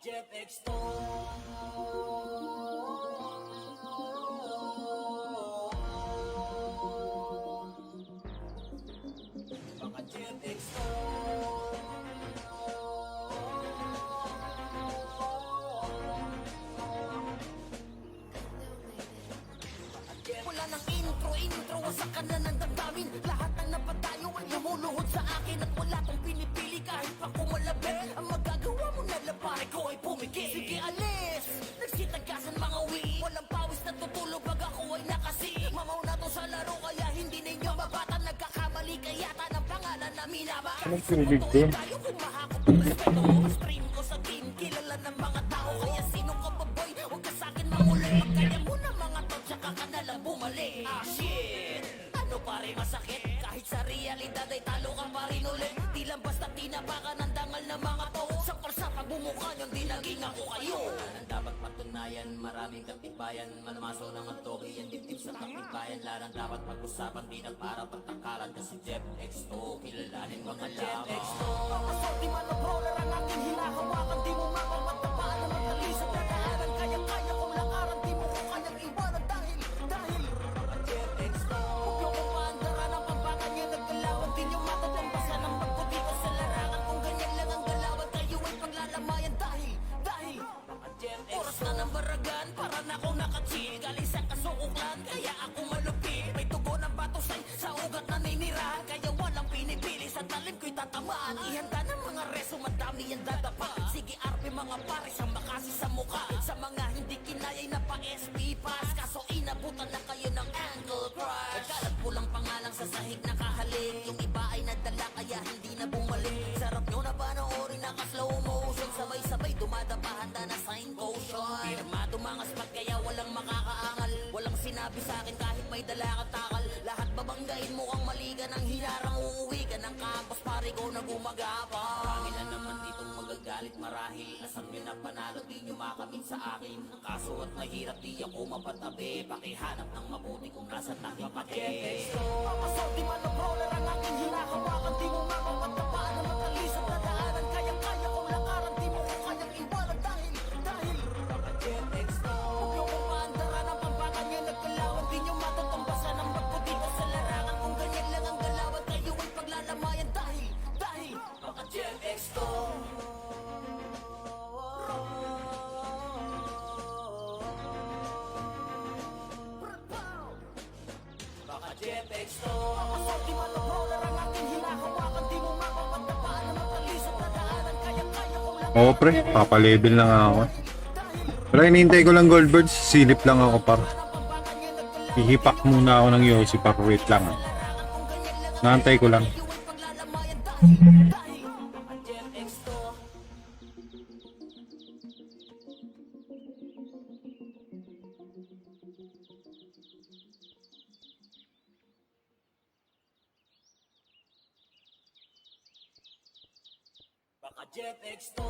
Jeff Exto. Baka Jeff Exto. Wala nang intro, wasak ka na ng damdamin. Lahat ng napatayo ay lumuluhod sa akin. At wala tong pinipili kahit pa kumalabit. Ang magagawa mo na lang pare ko ay pumigil. Sige alis, nagsitagasan mga wii. Walang pawis na tutulog pag ako ay nakasi. Mamaw na to sa laro kaya hindi ninyo mabata. Nagkakamali kaya ng pangalan na minaba. Anong kilig doon? Tayo kumahakot ng respeto mo. Stream ko sa team, kilala ng mga tao. Kaya sino ka ba boy? Huwag ka sa'kin manguli. Pagkaya mo na mga to, tsaka ka na lang bumalik. Ah shit, ano pare masakit? Kahit sa realidad ay talo ka pa rin ulit. Di lang basta tinapakan ng dangal ng mga to. Sa palsa pagbumukha nyo, di naging ako kayo. Ang dapat patunayan, maraming katibayan. Malmaso ng antogi, yan dibdib sa kapitbayan. Larang dapat pag-usapan, di na para pagtangkalan. Kasi Jeff Exto, kilalanin mga Jeff Exto. Assault, di man roller ang aking hinahawakan. Di mo mapapagtapaan na matalisap na daanan. Kaya-kaya kong lakaran, di mo ko kayang iwanan. Dahil Jeff Exto. huwag niyo kong paandaran ang pambangan niya naggalawan. Di niyo matatambasan ang magputi ko sa larangan. Kung ganyan lang ang galawan, kayo ay paglalamayan. Dahil Jeff oras na ng baragan, para na akong nakachill. Galing sa kasukuklan, kaya ako malupit. May tugon ng batusay sa ugat na ninirahan. Kaya walang pinipili, sa talim ko'y tatamaan. Ihanda ng mga reso, madami yan dadapa. Sige RP mga pares, ang makasi sa mukha. Sa mga hindi kinayay na pa-SP pass. Kaso inabutan na kayo ng angle crush. Kalat po lang pangalang sa sahig na kahalik. Yung iba ay nadala, kaya hindi na bumalik. Sarap nyo na panoorin, naka-slow motion. Sabay-sabay dumadapa, handa na sign potion. Pirmado mga spot, kaya walang makakaangal. Walang sinabi sa akin kahit may dala ka takal. Lahat babanggain mo ang maliga ng hinarang. Uuwi ka ng campus, pare ko na gumagapang. Marami na naman ditong magagalit marahil. Asam nyo na panalo, di nyo makamit sa akin. Kaso at mahirap, di ako mapatabi. Pakihanap ng mabuti kung nasan na hipate. Assault, di man roller ang aking hinahawakan. Di mo mapapagtapaan na matalisap na daanan. Kaya-kaya kong lakaran, di mo ko kayang iwanan. Dahil huwag niyo kong paandaran ang pambangan niya naggalawan. Di niyo matatambasan ang magputi ko sa larangan. Kung ganyan lang ang galawan, kayo ay paglalamayan. Dahil Baka Jeff Exto. Baka Jeff Exto. assault, di man roller ang aking hinahawakan. Di mo mapapagtapaan na matalisap na daanan. Kaya-kaya kong lakaran. Oo pre, papalevel na nga ako. Pero hinihintay ko lang Goldbirds, silip lang ako par. Ihipak muna ako ng Yossi par, wait lang. Naantay ko lang. Jeff Exto. Baka Jeff Exto.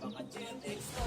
Baka Jeff Exto.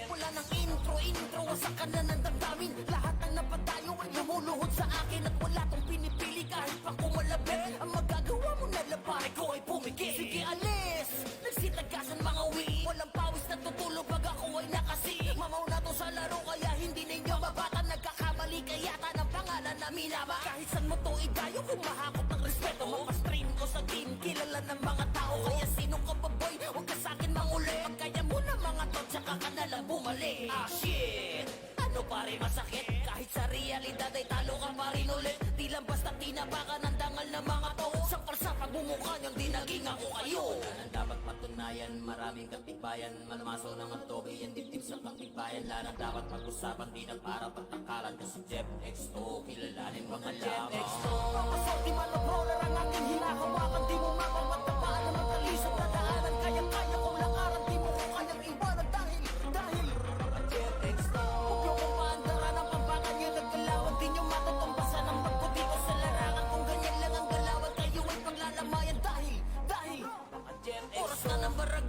Wala nang intro, wasak ka na ng damdamin. Lahat ng napatayo ay lumuluhod sa akin. At wala tong pinipili kahit pa kumalabit. Ang magagawa mo na lang pare ko ay pumigil. Sige alis, nagsitagasan mga wii. Walang pawis na tutulog pag ako ay nakasi. Mamaw na to sa laro kaya hindi ninyo mabata. Nagkakamali kaya ng pangalan na minaba. Kahit san mo to idayo, kumahakot ng respeto. Mapastream ko sa team, kilala ng mga tao. Kaya sino ka ba boy? Huwag ka sa'kin manguli. Pagkaya mo na mga to, tsaka ka na lang bumalik. Ah shit, ano pare masakit? Kahit sa realidad ay talo ka pa rin ulit. Di lang basta tinapakan ng dangal ng mga to. Sa palsa pagbumukha nyo, di naging ako kayo. Ang dapat patunayan, maraming katibayan. Malmaso ng antogi, yan dibdib sa kapitbayan. Larang dapat pag-usapan, di na para pagtangkalan. Kasi Jeff Exto, kilalanin mga Jeff Exto. Assault, di man roller ang aking hinahawakan. Di mo mapapagtapaan na matalisap na daanan. Kaya-kaya kong lakaran, di mo ko kayang iwanan. Dahil Jeff Exto. huwag niyo kong paandaran ang pambangan niya naggalawan. Di niyo matatambasan ang magputi ko sa larangan. Kung ganyan lang ang galawan, kayo ay paglalamayan. Dahil Baka Jeff oras Exto. na ng baragan,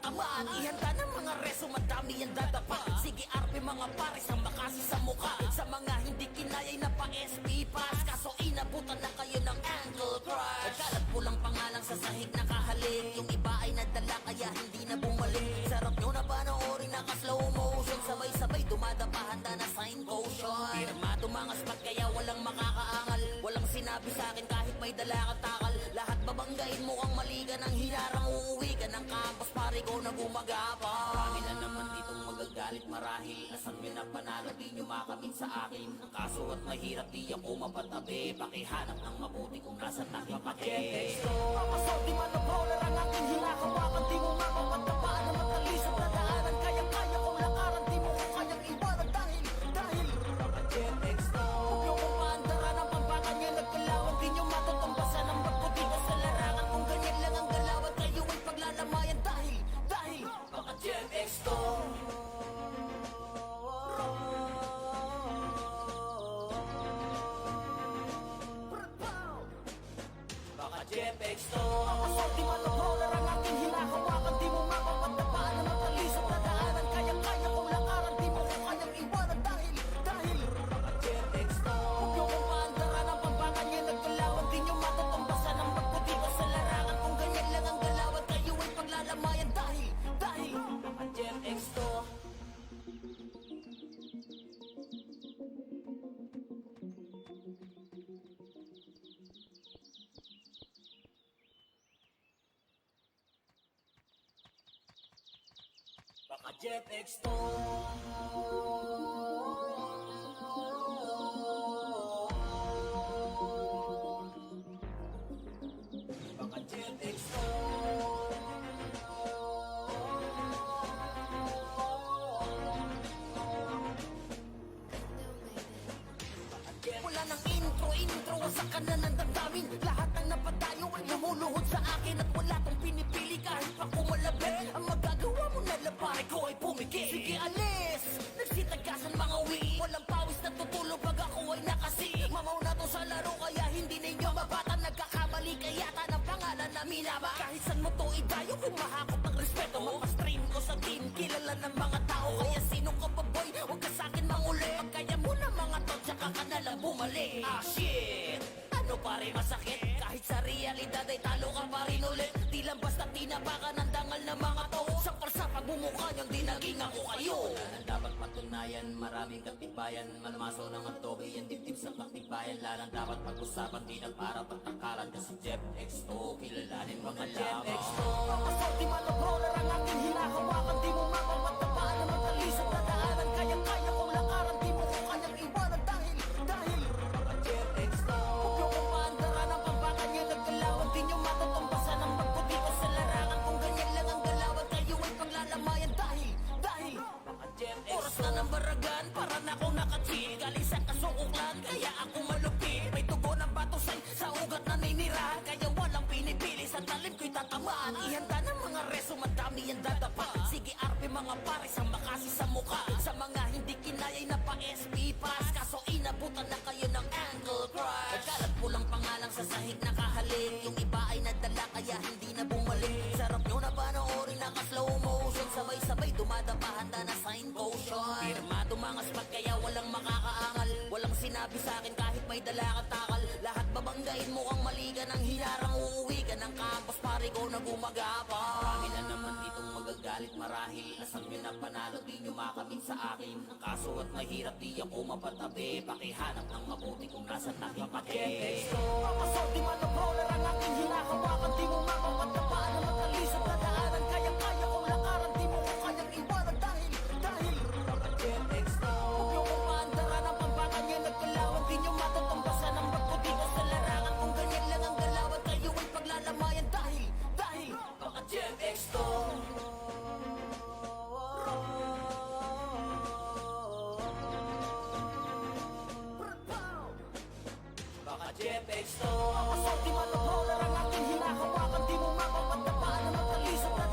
tatamaan. Ihanda ng mga reso, madami ang dadapa. Sige RP mga pares ang makasi sa mukha. Sa mga hindi kinaya'y napa-SP pass, kaso inabutan na kayo ng angle crush. Kalat po lang pangalang sa sahig nakahalik. Yung iba ay nadala kaya hindi na bumalik. Sarap nyo na panoorin naka-slow motion, sabay-sabay dumadapa, handa na sign potion. Pirmado mga spot kaya walang makakaangal. Walang sinabi sa akin kahit may dala kang takal. Lahat babanggain mo kang mali ka ng hinarang. Uuwi ka ng campus pare ko na gumagapang. Marami na naman ditong magagalit marahil Asan nyo na panalo di nyo makamit sa akin. Kaso at mahirap di ako mapatabi. Pakihanap ng mabuti kung nasan nakipake. Papasaw di man ang brawler ang aking hinahawakan. Di mo mapapagtapaan ang matalisod na daanan. Kaya-kaya kong lakaran, di mo ko kayang iwanan. Dahil huwag nyo kong paandaran ang pambakan niya nagkalawan. Di nyo matutumbasan ang magputi ko sa larangan. Kung ganyan lang ang galawan, kayo ay paglalamayan. Dahil Baka Jeff X to. Baka Jeff X to. papasaw di man ang brawler ang aking hinahawakan. Di mo mapapagtapaan ang matalisod na daanan. Kaya-kaya kong lakaran, di mo ko kayang iwanan. Dahil Jeff X to. huwag nyo kong paandaran ang pambakan niya nagkalawan. Di nyo matutumbasan ang magputi ko sa larangan. Kung ganyan lang ang galawan, kayo ay paglalamayan. Dahil Baka Jeff X to. Baka Jeff X to. Baka Jeff X to. wala nang intro, sa kanan ng damdamin. Lahat ng napadayo ay lumuluhod sa akin. At wala tong pinipili kahit pa kumalabit. Ang magagawa mo na lang pare ko ay pumigil. Sige alis, nagsitagasan mga wii. Walang pawis na tutulog pag ako ay nakasi. Mamaw na to sa laro kaya hindi ninyo mabata. Nagkakamali kaya ng pangalan na minaba. Kahit san mo to idayo kung mahakot ng respeto. Mapastream ko sa team, kilala ng mga tao. Kaya sino ka pa boy, huwag ka sa'kin manguli. Pag kaya mo na mga to, tsaka ka na lang bumalik. Ah shit! Ano pare masakit? Kahit sa realidad ay talo ka pa rin ulit. Di lang basta tinapakan ng dangal ng mga to. Sampar sa pagbumukha niyang di naging ako kayo. Wala nang dapat patunayan, maraming katibayan. Malmaso ng antobe, yan dibdib sa katibayan. Larang dapat pag-usapan, di na para pagtangkalan. Kasi Jeff X to, kilalanin mga Jeff X to. papasaw di man ang brawler ang aking hinahawakan. Di mo mapapagtapaan ang matalisod na daanan. Kaya-kaya kong lakaran, di mo ko kayang iwanan. Dahil Jeff X to. huwag nyo kong paandaran ang pambakan niya nagkalawan. Di nyo matutumbasan ang magputi ko sa larangan. Kung ganyan lang ang galawan, kayo ay paglalamayan. Dahil Jeff X oras na ng baragan, para na akong nakachill. Galing sa kasukuklan, kaya ako malupit. May tugon ng batusay sa ugat na ninira. Kaya walang pinipili, sa talim ko'y tatamaan. Ihanda ng mga reso, madami ang dadapa. Sige RP mga pares ang makasi sa mukha. Sa mga hindi kinaya'y napa-SP pass, kaso inabutan na kayo ng angle crush. Kalat po lang pangalang sa sahig nakahalik. Yung iba ay nadala kaya hindi na bumalik. Sarap nyo na panoorin naka-slow motion, sabay-sabay dumadapa, handa na sign potion. Pirmado mga spot kaya walang makakaangal. Walang sinabi sa akin kahit may dala kang takal. Lahat babanggain mo kang mali ka ng hinarang. Uuwi ka ng campus pare ko na gumagapang. Marami na naman ditong magagalit marahil Asan nyo na panalo di nyo makamit sa akin. Kaso at mahirap di ako mapatabi. Pakihanap ng mabuti kung nasan nakipake. Papasaw di man ang brawler ang aking hinahawakan. Di mo mapapagtapaan ang matalisod na daanan. Kaya-kaya kong lakaran, di mo ko kayang iwanan. Dahil Jeff X to. huwag nyo kong paandaran ang pambakan niya nagkalawan. Di nyo matutumbasan ang magputi ko sa larangan. Kung ganyan lang ang galawan, kayo ay paglalamayan. Dahil Baka Jeff X to. Baka Jeff X to. papasaw di man ang brawler ang aking hinahawakan. Di mo mapapagtapaan ang matalisod na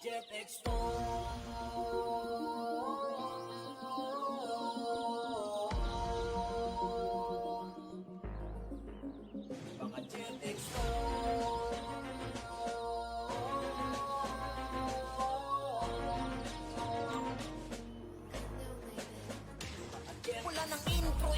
Jeff Expo. Baka Jeff Expo. Wala nang intro,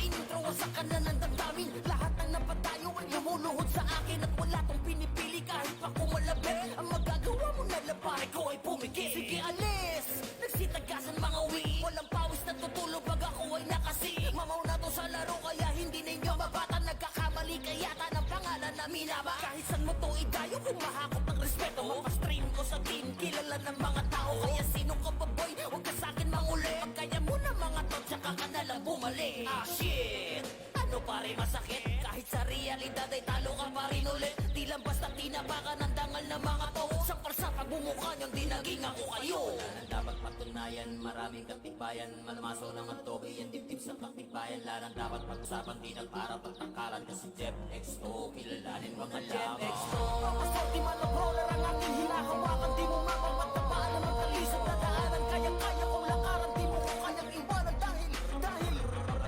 sa kanan ng damdamin. Lahat ng napatayo ay lumuluhod sa akin. At wala tong pinipili kahit pa kumalabi. Ang magagawa mo na lang pare ko ay pumigil. Sige alis, nagsitagasan mga wii. Walang pawis na tutulog pag ako ay nakasi. Mamaw na to sa laro kaya hindi ninyo mabata. Nagkakamali kaya ng pangalan na minaba. Kahit saan mo to idayo kung mahakot ng respeto. Mapastream ko sa team, kilala ng mga tao. Kaya sino ka pa boy, huwag ka sa'kin manguli. Pagkaya mo na mga to, tsaka ka na lang bumalik. Ah shit, ano pare masakit? Kahit sa realidad ay talo ka pa rin ulit. Di lang basta tinabakan ng dangal ng mga to. Sampal sa pagbumukha niyang di naging ako kayo. Ang dapat patunayan, maraming katibayan. Malamaso ng antogi, yan dibdib sa katibayan. Larang dapat pag-usapan, di na para pagtangkalan. Kasi Jeff Expo, kilalanin mga Jeff Expo. Papasok di man ang brawler ang aking hinahawakan. Di mo mapapatapaan ang magkalisap na daanan. Kaya-kaya kong lakaran, di mo ko kayang iwanan. Dahil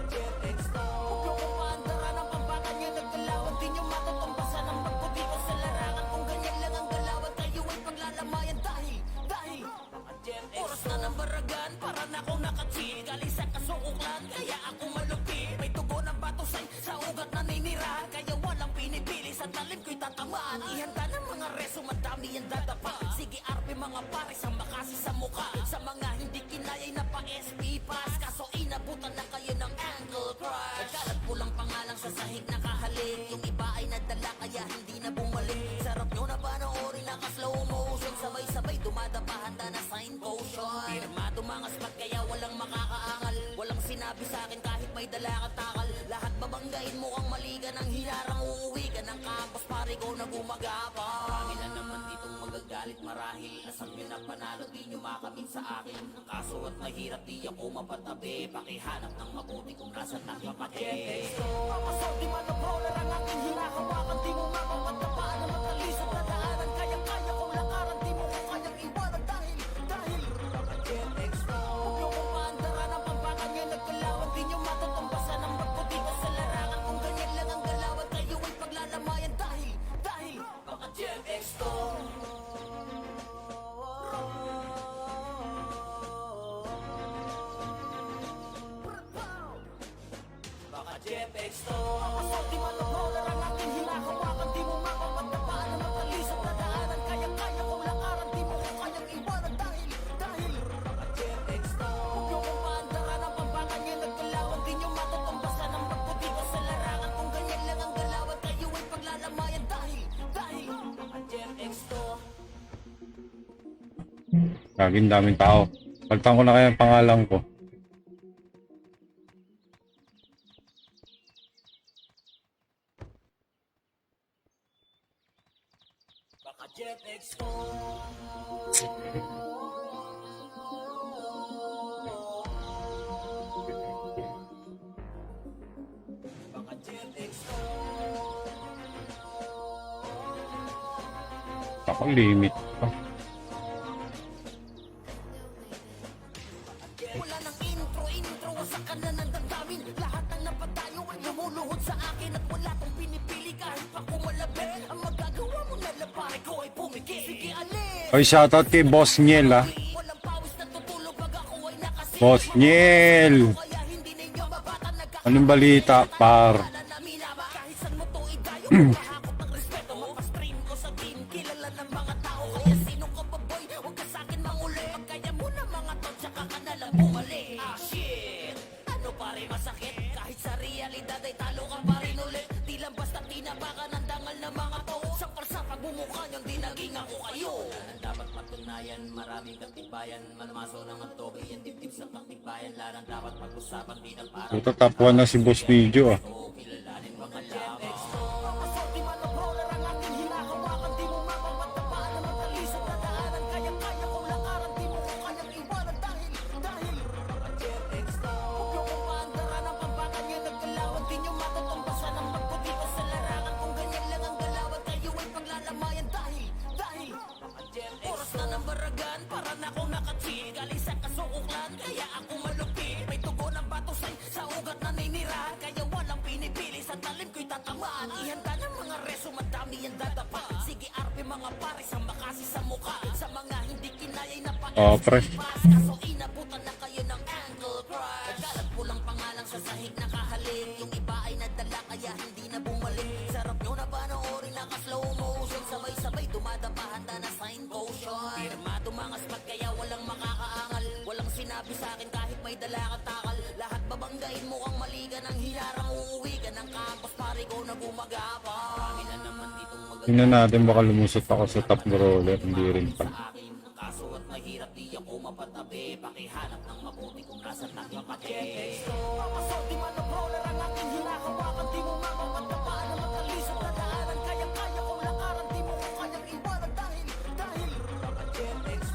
Jeff Expo. Huwag niyo kong paandaran ang pambakan niya naggalawan. Di niyo matutumbasan ang magputi ko sa larangan. Kung ganyan lang ang galawan, kayo ay paglalamayan. Dahil oras na ng baragan, para na akong nakachill. Galing sa kasukuklan, kaya ako malupit. May tugon ng batusay sa ugat na ninirahan. Kaya walang pinipili, sa talim ko'y tatamaan. Ihanda ng mga reso, madami yan dadapa. Sige RP mga pare, sa makasi sa mukha. Sa mga hindi kinayay na pa-SP pass. Kaso inabutan na kayo ng angle crush. Nagkalat po lang pangalang sa sahig nakahalik. Yung iba ay nadala kaya hindi na bumalik. Sarap nyo na panoorin naka-slow motion. Sabay-sabay dumadapa, handa na sign potion. Pirmado mga spot kaya walang makakaangal. Walang sinabi sa akin kahit may dala kang takal. Lahat babanggain mo ang maliga ng hinarang. Uuwi ka ng campus pare ko na gumagapang. Marami na naman ditong magagalit marahil. Asan nyo na panalo di nyo makamit sa akin. Kaso at mahirap di ako mapatabi. Pakihanap ng mabuti kung nasan ang kapatid. Papasok di man ang brawler ang aking hinahawakan. Di mo mapapatapaan ang magkalisap na daanan. Kaya-kaya kong lakaran, di mo ko kayang iwanan. Dahil Jeff Expo. Huwag niyo kong paandaran ang pambakan niya naggalawan. Di niyo matutumbasan ang magputi ko sa larangan. Kung ganyan lang ang galawan, kayo ay paglalamayan. Dahil baka Jeff Expo. Baka Jeff Expo. Papasok di man ang brawler ang aking hinahawakan. Di mo mapapatapaan ang magkalisap na daanan. Kaya-kaya kong lakaran, di mo ko kayang iwanan. Dahil baka Jeff Expo. Huwag niyo kong paandaran ang pambakan niya naggalawan. Di niyo matutumbasan ang magputi ko sa larangan. Kung ganyan lang ang galawan, kayo ay paglalamayan. Dahil baka Jeff Expo. Laging daming tao. Pagtang ko na kaya ang pangalan ko. Baka Jeff Expo. Baka Jeff Expo. Ako limit pa. Wala nang intro, sa kanan ng damdamin. Lahat ng napatayo ay lumuluhod sa akin. At wala tong pinipili kahit pa kumalabi. Ang magagawa mo na lang pare ko ay pumigil. Sige alis, Oy, shoutout kay Boss Niel ah. walang pawis na tutulog pag ako ay nakasi. Boss Niel! Kaya hindi ninyo mabata Anong balita, par? na minaba. Kahit saan mo to idayo, mahakot ng respeto. Mapastream ko sa team, kilala ng mga tao. Kaya sino ka pa boy, huwag ka sa'kin manguli. Pagkaya mo na mga to, tsaka ka na lang bumalik. Ah shit, ano pare masakit? Kahit sa realidad ay talo ka pa rin ulit. Di lang basta tinabakan ng dangal ng mga to. Sampal sa pagbumukha niyang di naging ako kayo. Ang dapat patunayan, maraming katibayan. Malamaso ng antogi, yan dibdib sa katibayan. Larang dapat pag-usapan, di na para Puta, top 1 na si Boss Video ah. kilalanin mga lamang. Papasok di man ang brawler ang aking hinahawakan. Di mo mapapatapaan ang magkalisap na daanan. Kaya-kaya kong lakaran, di mo ko kayang iwanan. Dahil Jeff Expo. Huwag niyo kong paandaran ang pambakan niya naggalawan. Di niyo matutumbasan ang magputi ko sa larangan. Kung ganyan lang ang galawan, kayo ay paglalamayan. Dahil oras na ng baragan, Oh, pre. Kaso inabutan na kayo ng ankle crush. Nagkalat po lang pangalang sa sahig nakahalik. Yung iba ay nadala kaya hindi na bumalik. Sarap nyo na panoorin naka-slow motion. Sabay-sabay dumadapa handa na sign potion. Pirmado mga spot kaya walang makakaangal. Walang sinabi sa akin kahit may dala ka takal. Lahat babanggain mo ang mali ka ng hinarang. Uuwi ka ng campus pare ko na gumagapang. Kami na naman ditong Tingnan natin baka lumusot ako sa top roller. Hindi rin pa. kaso at mahirap di ako mapatabi. Pakihanap ng mabuti kung nasan nakapati. Papasok di man ang roller ang aking hinahawakan. Di mo mamamatapaan na matalisod na daanan. Kaya-kaya kong lakaran. Di mo ko kayang iwanan dahil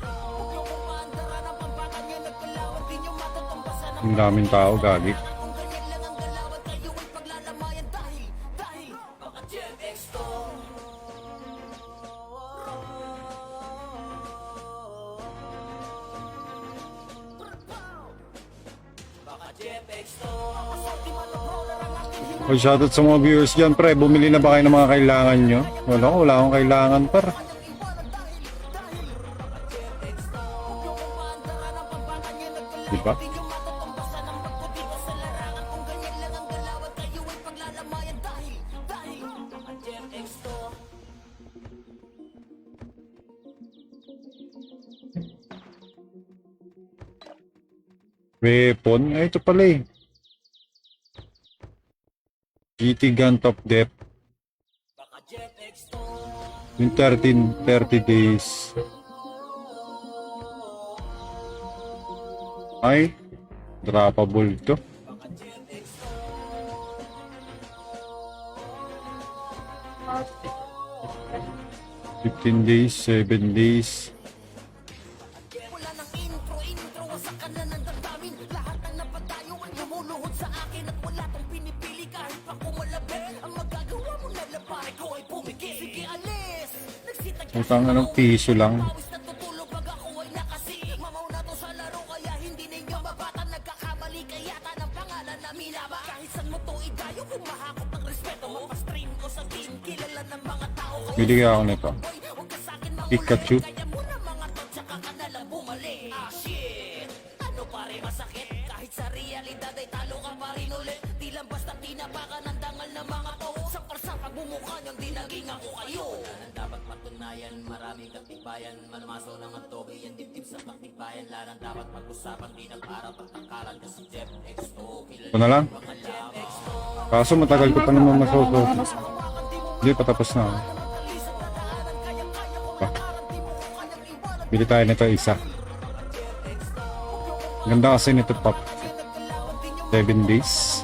huwag niyo kong maandaran ang pambakan niya nagkalawan. Di niyo matutumbasan ang Ang daming tao, gagi. kung ganyan lang ang galawan. Kayo ay paglalamayan dahil baka Gen X to. Baka Gen X to. Papasok di man ang roller ang aking Oh, shoutout sa mga viewers dyan, pre. Bumili na ba kayo ng mga kailangan nyo? Wala akong kailangan, par. Diba? Weapon? Ay, ito pala eh. GT Gun Top Depth. Yung 30 days. Ay, droppable to. $15 days, 7 days. Wala nang intro, sa kanan ng damdamin. Lahat ng napadayo ay lumuluhod sa akin. At wala tong pinipili kahit pa kumalabi. Ang magagawa mo na lang pare ko ay pumigil. Sige alis, nagsitag ka Utang ng piso lang. pawis na tutulog pag ako ay nakasi. Mamaw na to sa laro kaya hindi ninyo mabatan. Nagkakamali kaya ng pangalan na minaba. Kahit saan mo to idayo kung mahakot ng respeto. Mapastream ko sa team, kilala ng mga tao. Bili ako nito. Huwag ka sa'kin Pikachu. kaya mo na mga to tsaka ka na lang bumalik. Ah shit, ano pare masakit. Kahit sa realidad ay talo ka pa rin ulit. Di lang basta tinapakan ng dangal ng mga to. Sa parsapag bumukha niyang di naging ako kayo. Ang dapat patunayan, maraming katibayan. Malmaso ng antogi yan dibdib sa paktibayan. Larang dapat pag-usapan, di na para pagtangkaran. Kasi Jeff X2, Ito na lang. Kaso matagal ko pa naman masusunod. Hindi, patapos na ako. Pa. Bili tayo nito isa. Ganda kasi nito, pop. 7 days.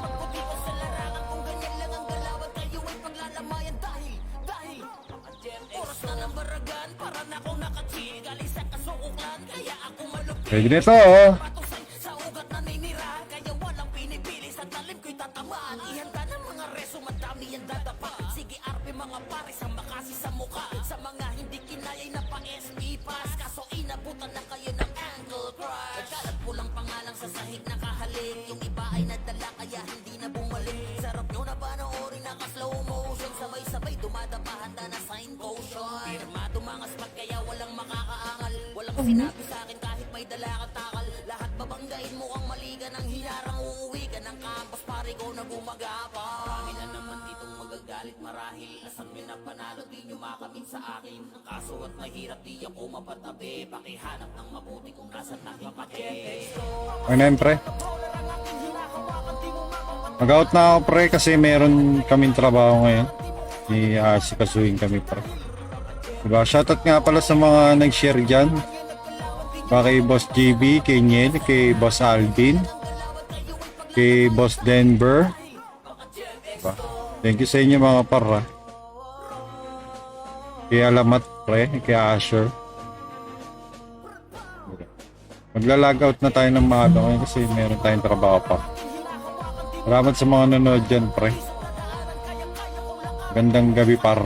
Pwede nito, oh. sa ugat na ninira. Kaya walang pinipili sa talim ko'y tatamaan. Ihanda ng mga reso, madami yan dadapa. Sige RP mga pare, sa makasi sa mukha. Sa mga hindi kinaya'y napa-SP pass. Kaso inabutan na kayo ng ankle crush. Nagkalat po lang pangalang sa sahig nakahalik. Yung iba ay nadala kaya hindi na bumalik. Sarap nyo na panoorin naka-slow motion. Sabay-sabay dumadapa handa na sign potion. Pirmado mga spot kaya walang makakaangal. Walang sinabi sa akin kahit may dala ka takal. Lahat babanggain mo ang mali ka ng hinarang. Uuwi ka ng campus pare ko na gumagapang. Kami na naman ditong magagalit marahil. Asang nyo na panalo di nyo makamit sa akin. Ang kaso at mahirap di ako mapatabi. Pakihanap ng mabuti kung nasan nakapati. Ano yun, pre? Mag-out na ako, pre, kasi meron kaming trabaho ngayon. Sikasuhin kami, pre. Diba? Shoutout nga pala sa mga nag-share dyan. Kay Boss JB, kay Niel, kay Boss Alvin, kay Boss Denver. Diba? Thank you sa inyo mga para. Kay Alamat, pre, kay Asher. Magla-logout na tayo ng mga ngayon kasi meron tayong trabaho pa. Salamat sa mga nanonood dyan, pre. Gandang gabi, par.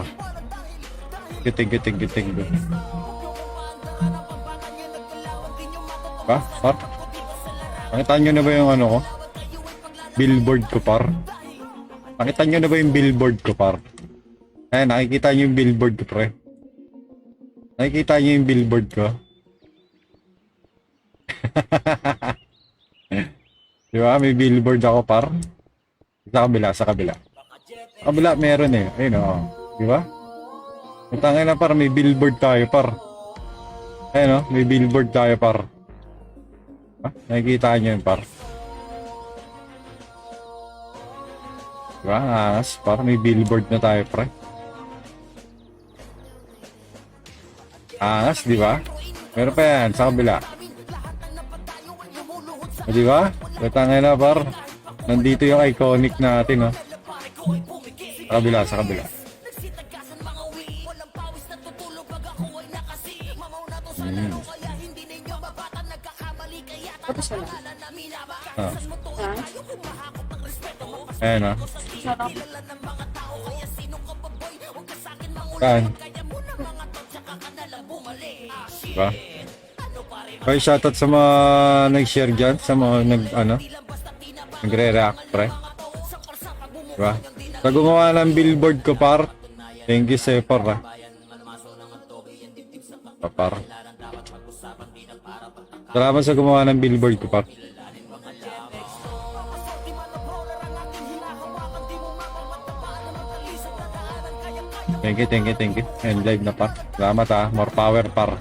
Giting. Par? Nakita nyo na ba yung ano ko? Billboard ko, par? Nakita nyo na ba yung billboard ko, par? Ayan, nakikita nyo yung billboard ko, pre. Nakikita nyo yung billboard ko? Di ba? May billboard ako, par. Sa kabila, sa kabila. Sa kabila, meron eh. Ayun, oh. Di ba? Matangin na, par. May billboard tayo, par. Ayun, oh. May billboard tayo, par. Nakikita nyo yun, par. Diba? Angas. Par. May billboard na tayo, pre. Angas, di ba? Meron pa yan, sa kabila. O, di ba? Matangin na, par. Nandito yung iconic natin, oh. Sa kabila, sa kabila. Tapos wala. Ah. Ha? Ayan, oh. Sarap. Saan? Diba? Okay, shoutout sa mga nag-share dyan, sa mga nagre-react, pre. Diba? Sa gumawa ng billboard ko, par. Thank you sa'yo, par, ha. Par. Salamat sa gumawa ng billboard ko, par. Thank you. And live na, par. Salamat, ha. More power, par.